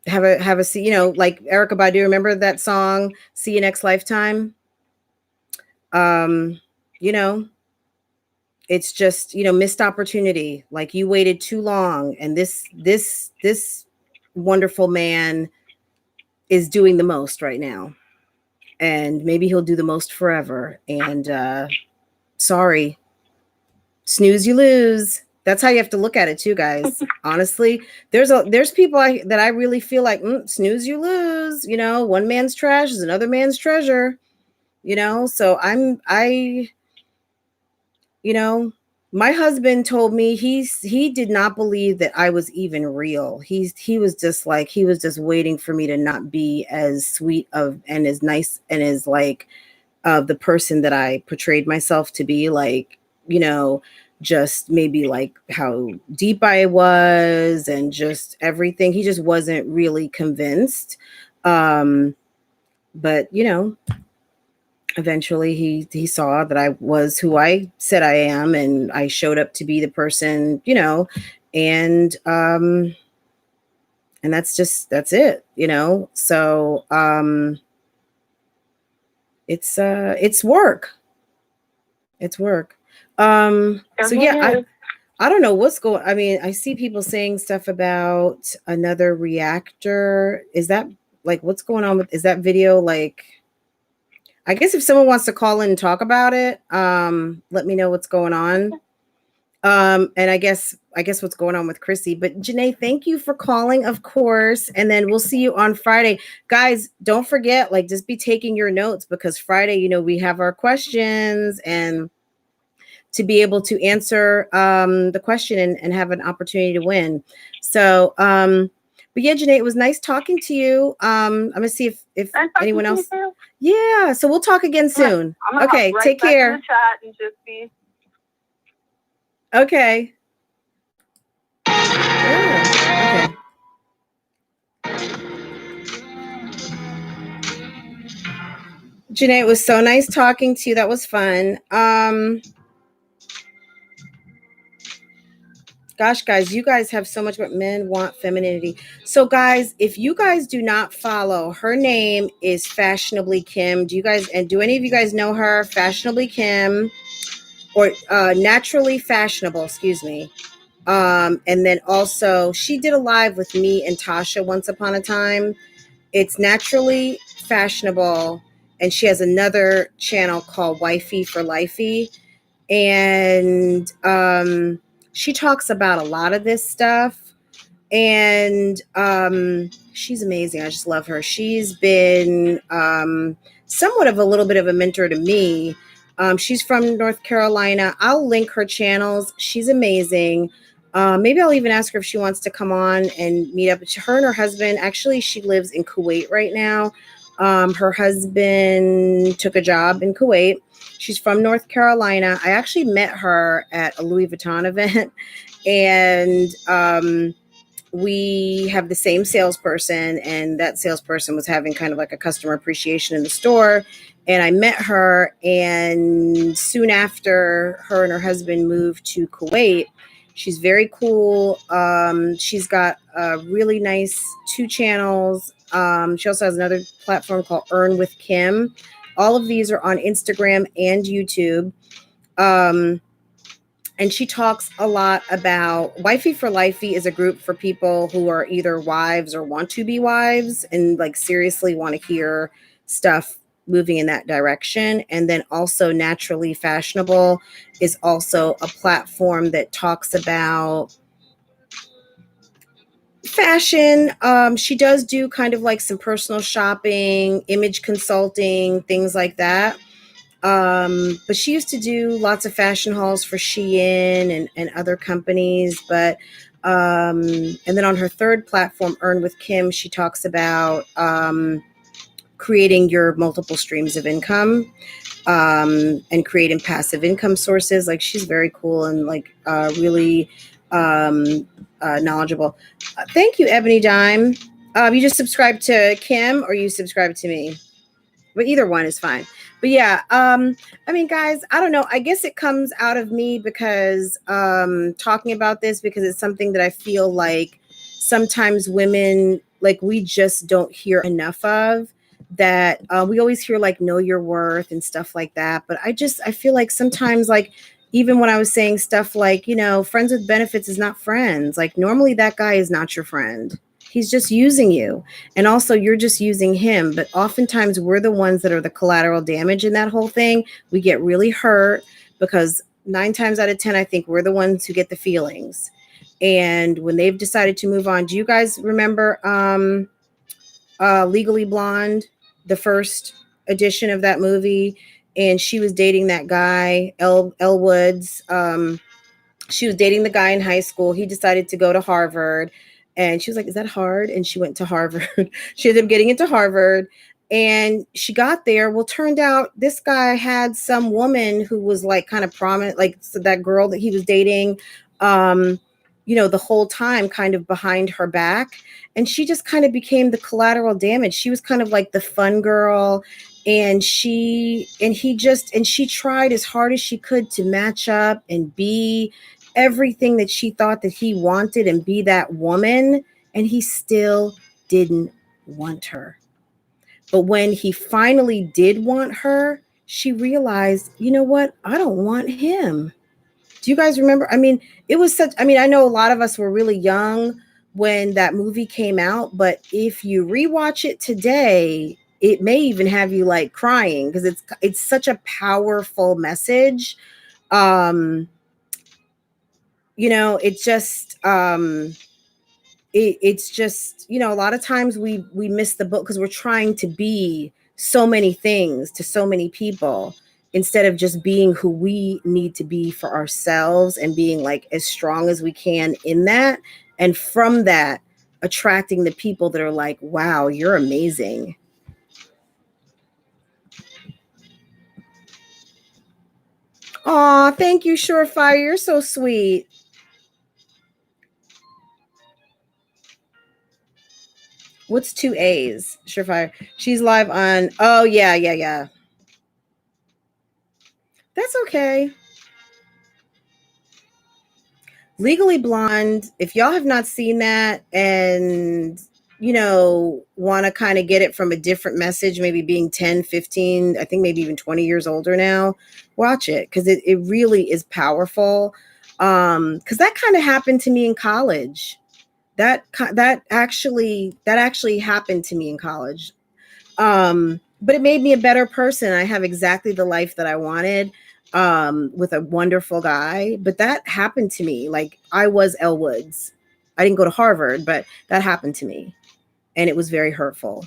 Have a you know, like Erykah Badu, remember that song, See You Next Lifetime? You know, it's just, you know, missed opportunity. Like, you waited too long, and this wonderful man is doing the most right now, and maybe he'll do the most forever. And sorry, snooze, you lose. That's how you have to look at it too, guys. Honestly, there's people that I really feel like, snooze, you lose. You know, one man's trash is another man's treasure. You know, so you know, my husband told me he did not believe that I was even real. He was just waiting for me to not be as sweet and as nice and as like the person that I portrayed myself to be, like, you know, just maybe like how deep I was and just everything. He just wasn't really convinced. But, you know, eventually he saw that I was who I said I am, and I showed up to be the person, you know, and And that's it, you know? So, it's work. It's work. So yeah, I don't know what's going. I mean, I see people saying stuff about another reactor. Is that like what's going on with? Is that video like? I guess if someone wants to call in and talk about it, let me know what's going on. And I guess what's going on with Chrissy. But Janae, thank you for calling, of course. And then we'll see you on Friday. Guys, don't forget, like, just be taking your notes because Friday, you know, we have our questions and to be able to answer the question and have an opportunity to win. So, but yeah, Janae, it was nice talking to you. I'm gonna see if anyone else. Yeah, so we'll talk again soon. Okay, take care. Okay. Yeah, okay. Janae, it was so nice talking to you. That was fun. Gosh, guys, you guys have so much what men want femininity. So, guys, if you guys do not follow, her name is Fashionably Kim. Do any of you guys know her? Fashionably Kim, or Naturally Fashionable, excuse me. And then also, she did a live with me and Tasha once upon a time. It's Naturally Fashionable, and she has another channel called Wifey for Lifey. And she talks about a lot of this stuff, and she's amazing. I just love her. She's been somewhat of a little bit of a mentor to me. She's from North Carolina. I'll link her channels. She's amazing. Maybe I'll even ask her if she wants to come on and meet up. Her and her husband, actually, she lives in Kuwait right now. Her husband took a job in Kuwait. She's from North Carolina. I actually met her at a Louis Vuitton event, and we have the same salesperson, and that salesperson was having kind of like a customer appreciation in the store. And I met her, and soon after, her and her husband moved to Kuwait. She's very cool. She's got a really nice 2 channels. She also has another platform called Earn with Kim. All of these are on Instagram and YouTube. And she talks a lot about Wifey for Lifey is a group for people who are either wives or want to be wives and like seriously want to hear stuff moving in that direction. And then also Naturally Fashionable is also a platform that talks about fashion. She does do kind of like some personal shopping, image consulting, things like that. But she used to do lots of fashion hauls for Shein and other companies. But and then on her third platform, Earn with Kim, she talks about creating your multiple streams of income and creating passive income sources. Like, she's very cool and like really knowledgeable. Thank you, Ebony Dime. You just subscribed to Kim or you subscribed to me? But either one is fine. But yeah, I mean, guys, I don't know. I guess it comes out of me because talking about this, because it's something that I feel like sometimes women, like, we just don't hear enough of. That we always hear like know your worth and stuff like that. But I feel like sometimes, like, even when I was saying stuff like, you know, friends with benefits is not friends. Like, normally that guy is not your friend. He's just using you. And also you're just using him. But oftentimes we're the ones that are the collateral damage in that whole thing. We get really hurt because 9 times out of 10, I think we're the ones who get the feelings. And when they've decided to move on, do you guys remember Legally Blonde, the first edition of that movie? And she was dating that guy, Elle Woods. She was dating the guy in high school. He decided to go to Harvard. And she was like, is that hard? And she went to Harvard. She ended up getting into Harvard. And she got there. Well, turned out this guy had some woman who was like kind of prominent, like, so that girl that he was dating, you know, the whole time kind of behind her back. And she just kind of became the collateral damage. She was kind of like the fun girl. And she tried as hard as she could to match up and be everything that she thought that he wanted and be that woman. and he still didn't want her. But when he finally did want her, she realized, you know what? I don't want him. Do you guys remember? I mean, it was such, I mean, I know a lot of us were really young when that movie came out, but if you rewatch it today, it may even have you like crying because it's such a powerful message. You know, it's just it's just, you know, a lot of times we miss the book because we're trying to be so many things to so many people instead of just being who we need to be for ourselves and being like as strong as we can in that, and from that attracting the people that are like, wow, you're amazing. Aw, thank you, Surefire. You're so sweet. What's 2 A's? Surefire. She's live on. Oh, yeah. That's okay. Legally Blonde, if y'all have not seen that and, you know, want to kind of get it from a different message, maybe being 10, 15, I think maybe even 20 years older now, watch it because it really is powerful. Because that kind of happened to me in college. That actually happened to me in college. But it made me a better person. I have exactly the life that I wanted, with a wonderful guy. But that happened to me. Like, I was Elle Woods. I didn't go to Harvard, but that happened to me. And it was very hurtful.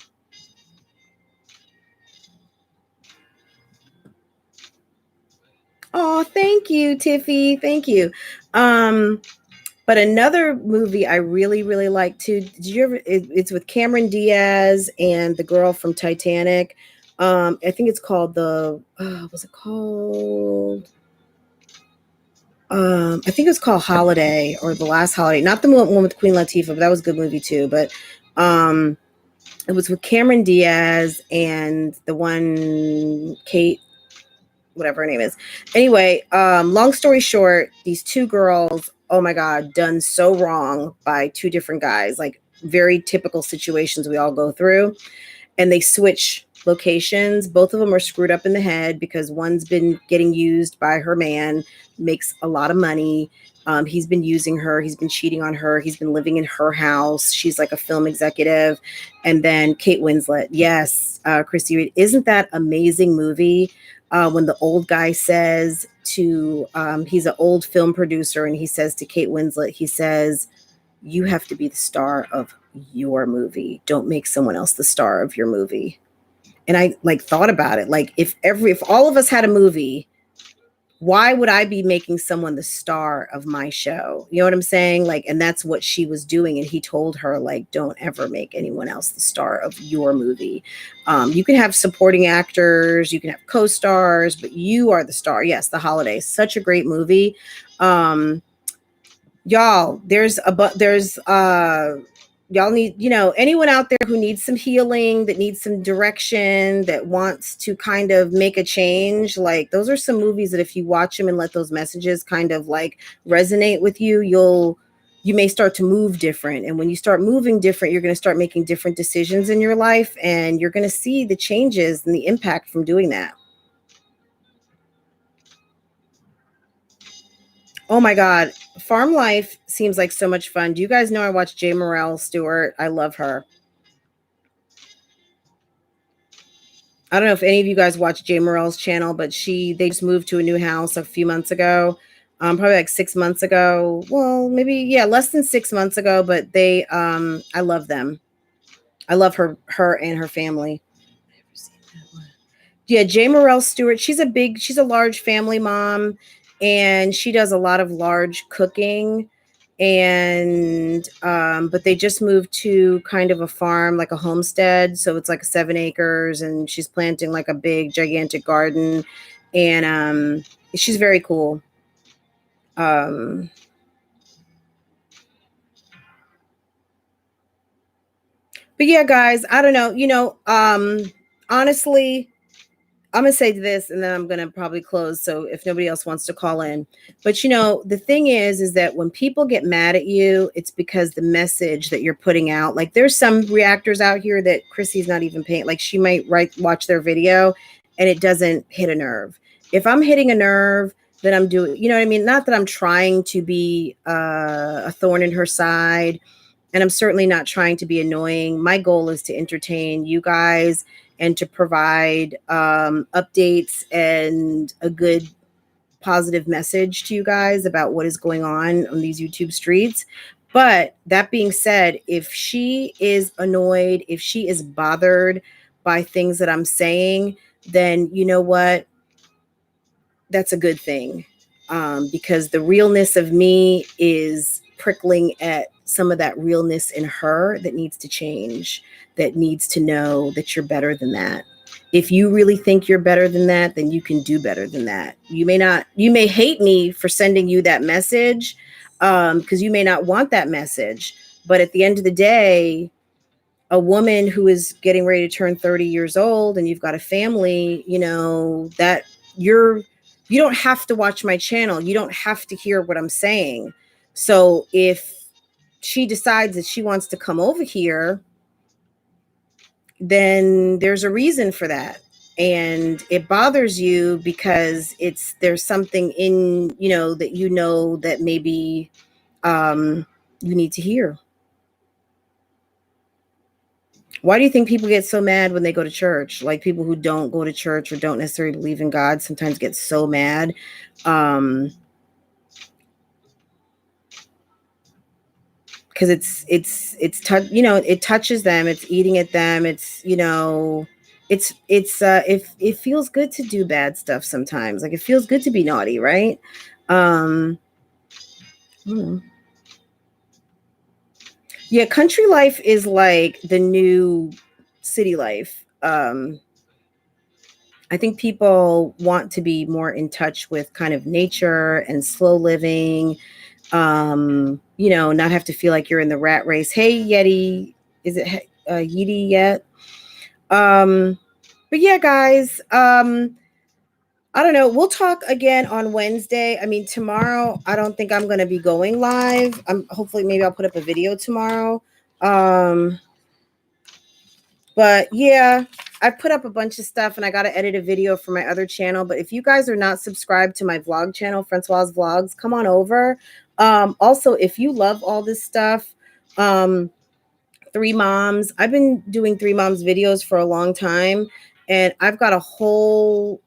Oh, thank you, Tiffy. Thank you. But another movie I really, really like too. Did you ever? It's with Cameron Diaz and the girl from Titanic. I think it's called was it called? I think it was called Holiday or The Last Holiday. Not the one with Queen Latifah, but that was a good movie too. But it was with Cameron Diaz and the one Kate, whatever her name is. Anyway, long story short, these two girls, oh my God, done so wrong by two different guys, like very typical situations we all go through. And they switch locations. Both of them are screwed up in the head because one's been getting used by her man, makes a lot of money. He's been using her. He's been cheating on her. He's been living in her house. She's like a film executive. And then Kate Winslet. Yes, Christy Reed. Isn't that amazing movie? When the old guy says to, he's an old film producer, and he says to Kate Winslet, he says, you have to be the star of your movie. Don't make someone else the star of your movie. And I like thought about it. Like if all of us had a movie, why would I be making someone the star of my show? You know what I'm saying? Like, and that's what she was doing. And he told her, like, don't ever make anyone else the star of your movie. You can have supporting actors, you can have co-stars, but you are the star. Yes, The Holiday, such a great movie. Y'all, y'all need, you know, anyone out there who needs some healing, that needs some direction, that wants to kind of make a change. Like, those are some movies that if you watch them and let those messages kind of like resonate with you, you may start to move different. And when you start moving different, you're going to start making different decisions in your life, and you're going to see the changes and the impact from doing that. Oh my God. Farm Life seems like so much fun. Do you guys know I watch J. Morrell Stewart? I love her. I don't know if any of you guys watch J. Morrell's channel, but they just moved to a new house a few months ago. Probably like 6 months ago. Well, maybe, yeah, less than 6 months ago, but I love them. I love her and her family. Yeah, J. Morrell Stewart. She's a large family mom, and she does a lot of large cooking. And but they just moved to kind of a farm, like a homestead, so it's like 7 acres, and she's planting like a big gigantic garden, and she's very cool. But yeah, guys, I don't know, honestly, I'm going to say this and then I'm going to probably close. So if nobody else wants to call in, but you know, the thing is that when people get mad at you, it's because the message that you're putting out, like there's some reactors out here that Chrissy's not even paying. Like she might watch their video and it doesn't hit a nerve. If I'm hitting a nerve, then I'm doing, you know what I mean? Not that I'm trying to be a thorn in her side. And I'm certainly not trying to be annoying. My goal is to entertain you guys and to provide updates and a good positive message to you guys about what is going on these YouTube streets. But that being said, if she is annoyed, if she is bothered by things that I'm saying, then you know what? That's a good thing, because the realness of me is prickling at some of that realness in her that needs to change, that needs to know that you're better than that. If you really think you're better than that, then you can do better than that. You may hate me for sending you that message, because you may not want that message. But at the end of the day, a woman who is getting ready to turn 30 years old and you've got a family, you know, that you don't have to watch my channel. You don't have to hear what I'm saying. So if she decides that she wants to come over here, then there's a reason for that. And it bothers you because there's something in, you know, that maybe you need to hear. Why do you think people get so mad when they go to church? Like people who don't go to church or don't necessarily believe in God sometimes get so mad. Because it touches them. It's eating at them. It's, you know, it feels good to do bad stuff sometimes. Like it feels good to be naughty, right? Yeah, country life is like the new city life. I think people want to be more in touch with kind of nature and slow living. You know, not have to feel like you're in the rat race. Hey, Yeti, is it Yeti yet? But yeah, guys, I don't know. We'll talk again on Wednesday. I mean, tomorrow, I don't think I'm going to be going live. Hopefully maybe I'll put up a video tomorrow. But yeah, I put up a bunch of stuff and I got to edit a video for my other channel. But if you guys are not subscribed to my vlog channel, Francois Vlogs, come on over. Also, if you love all this stuff, Three Moms, I've been doing Three Moms videos for a long time. And I've got a whole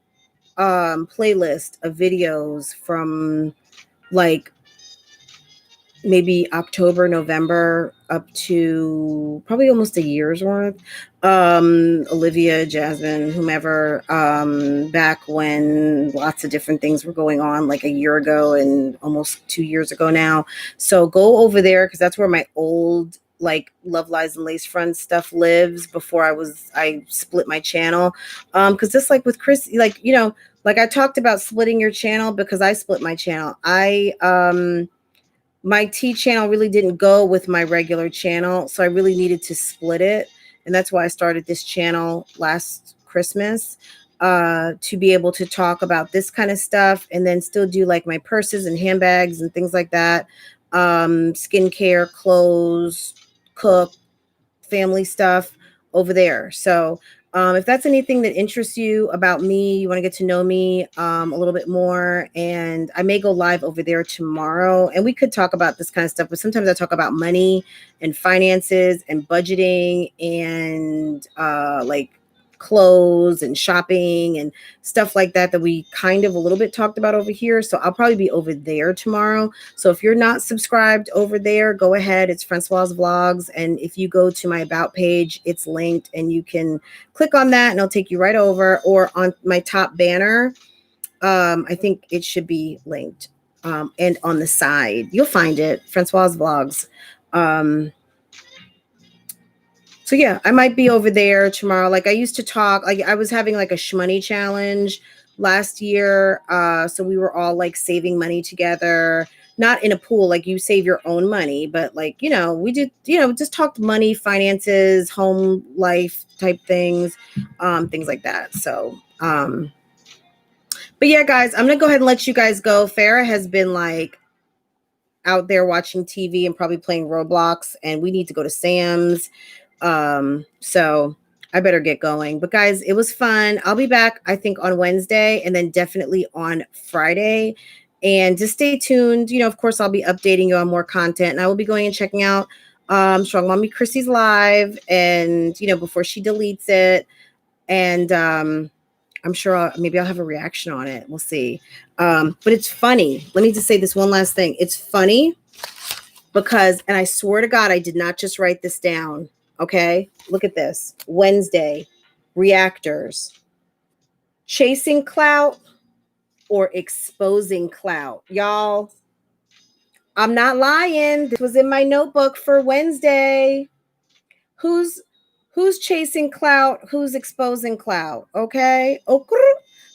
playlist of videos from like maybe October, November, up to probably almost a year's worth. Olivia, Jasmine, whomever, back when lots of different things were going on, like a year ago and almost 2 years ago now. So go over there because that's where my old like Love, Lies, and Lace Fronts stuff lives before I split my channel. Because just like with Chris, like, you know, like I talked about splitting your channel because I split my channel. My T channel really didn't go with my regular channel. So I really needed to split it. And that's why I started this channel last Christmas, to be able to talk about this kind of stuff and then still do like my purses and handbags and things like that. Skincare, clothes, cook, family stuff over there. So if that's anything that interests you about me, you want to get to know me a little bit more, and I may go live over there tomorrow, and we could talk about this kind of stuff. But sometimes I talk about money and finances and budgeting and like clothes and shopping and stuff like that we kind of a little bit talked about over here. So I'll probably be over there tomorrow. So if you're not subscribed over there, go ahead. It's Francois Vlogs. And if you go to my about page, it's linked and you can click on that and it'll take you right over, or on my top banner. I think it should be linked. And on the side, you'll find it, Francois Vlogs. So yeah, I might be over there tomorrow. Like I used to talk, like I was having like a shmoney challenge last year. So we were all like saving money together. not in a pool, like you save your own money, but like, you know, we did, you know, just talked money, finances, home life type things, things like that. So, but yeah, guys, I'm going to go ahead and let you guys go. Farrah has been like out there watching TV and probably playing Roblox, and we need to go to Sam's. So I better get going. But guys, it was fun. I'll be back, I think, on Wednesday and then definitely on Friday. And just stay tuned. You know, of course, I'll be updating you on more content, and I will be going and checking out Strong Mommy Chrissy's live, and you know, before she deletes it. And I'm sure maybe I'll have a reaction on it. We'll see. But it's funny. Let me just say this one last thing. It's funny because, and I swear to God, I did not just write this down. Okay, look at this. Wednesday, reactors. Chasing clout or exposing clout. Y'all, I'm not lying. This was in my notebook for Wednesday. Who's chasing clout? Who's exposing clout? Okay.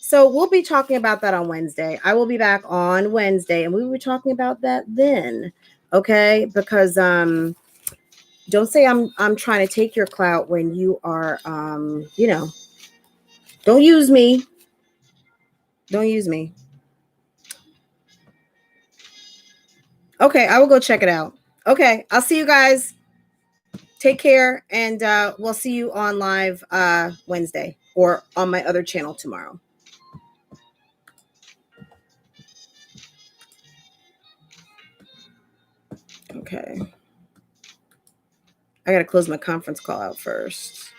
So we'll be talking about that on Wednesday. I will be back on Wednesday, and we will be talking about that then. Okay, because don't say I'm trying to take your clout when you are you know, don't use me. Don't use me. Okay, I will go check it out. Okay, I'll see you guys. Take care, and we'll see you on live Wednesday or on my other channel tomorrow. Okay. I got to close my conference call out first.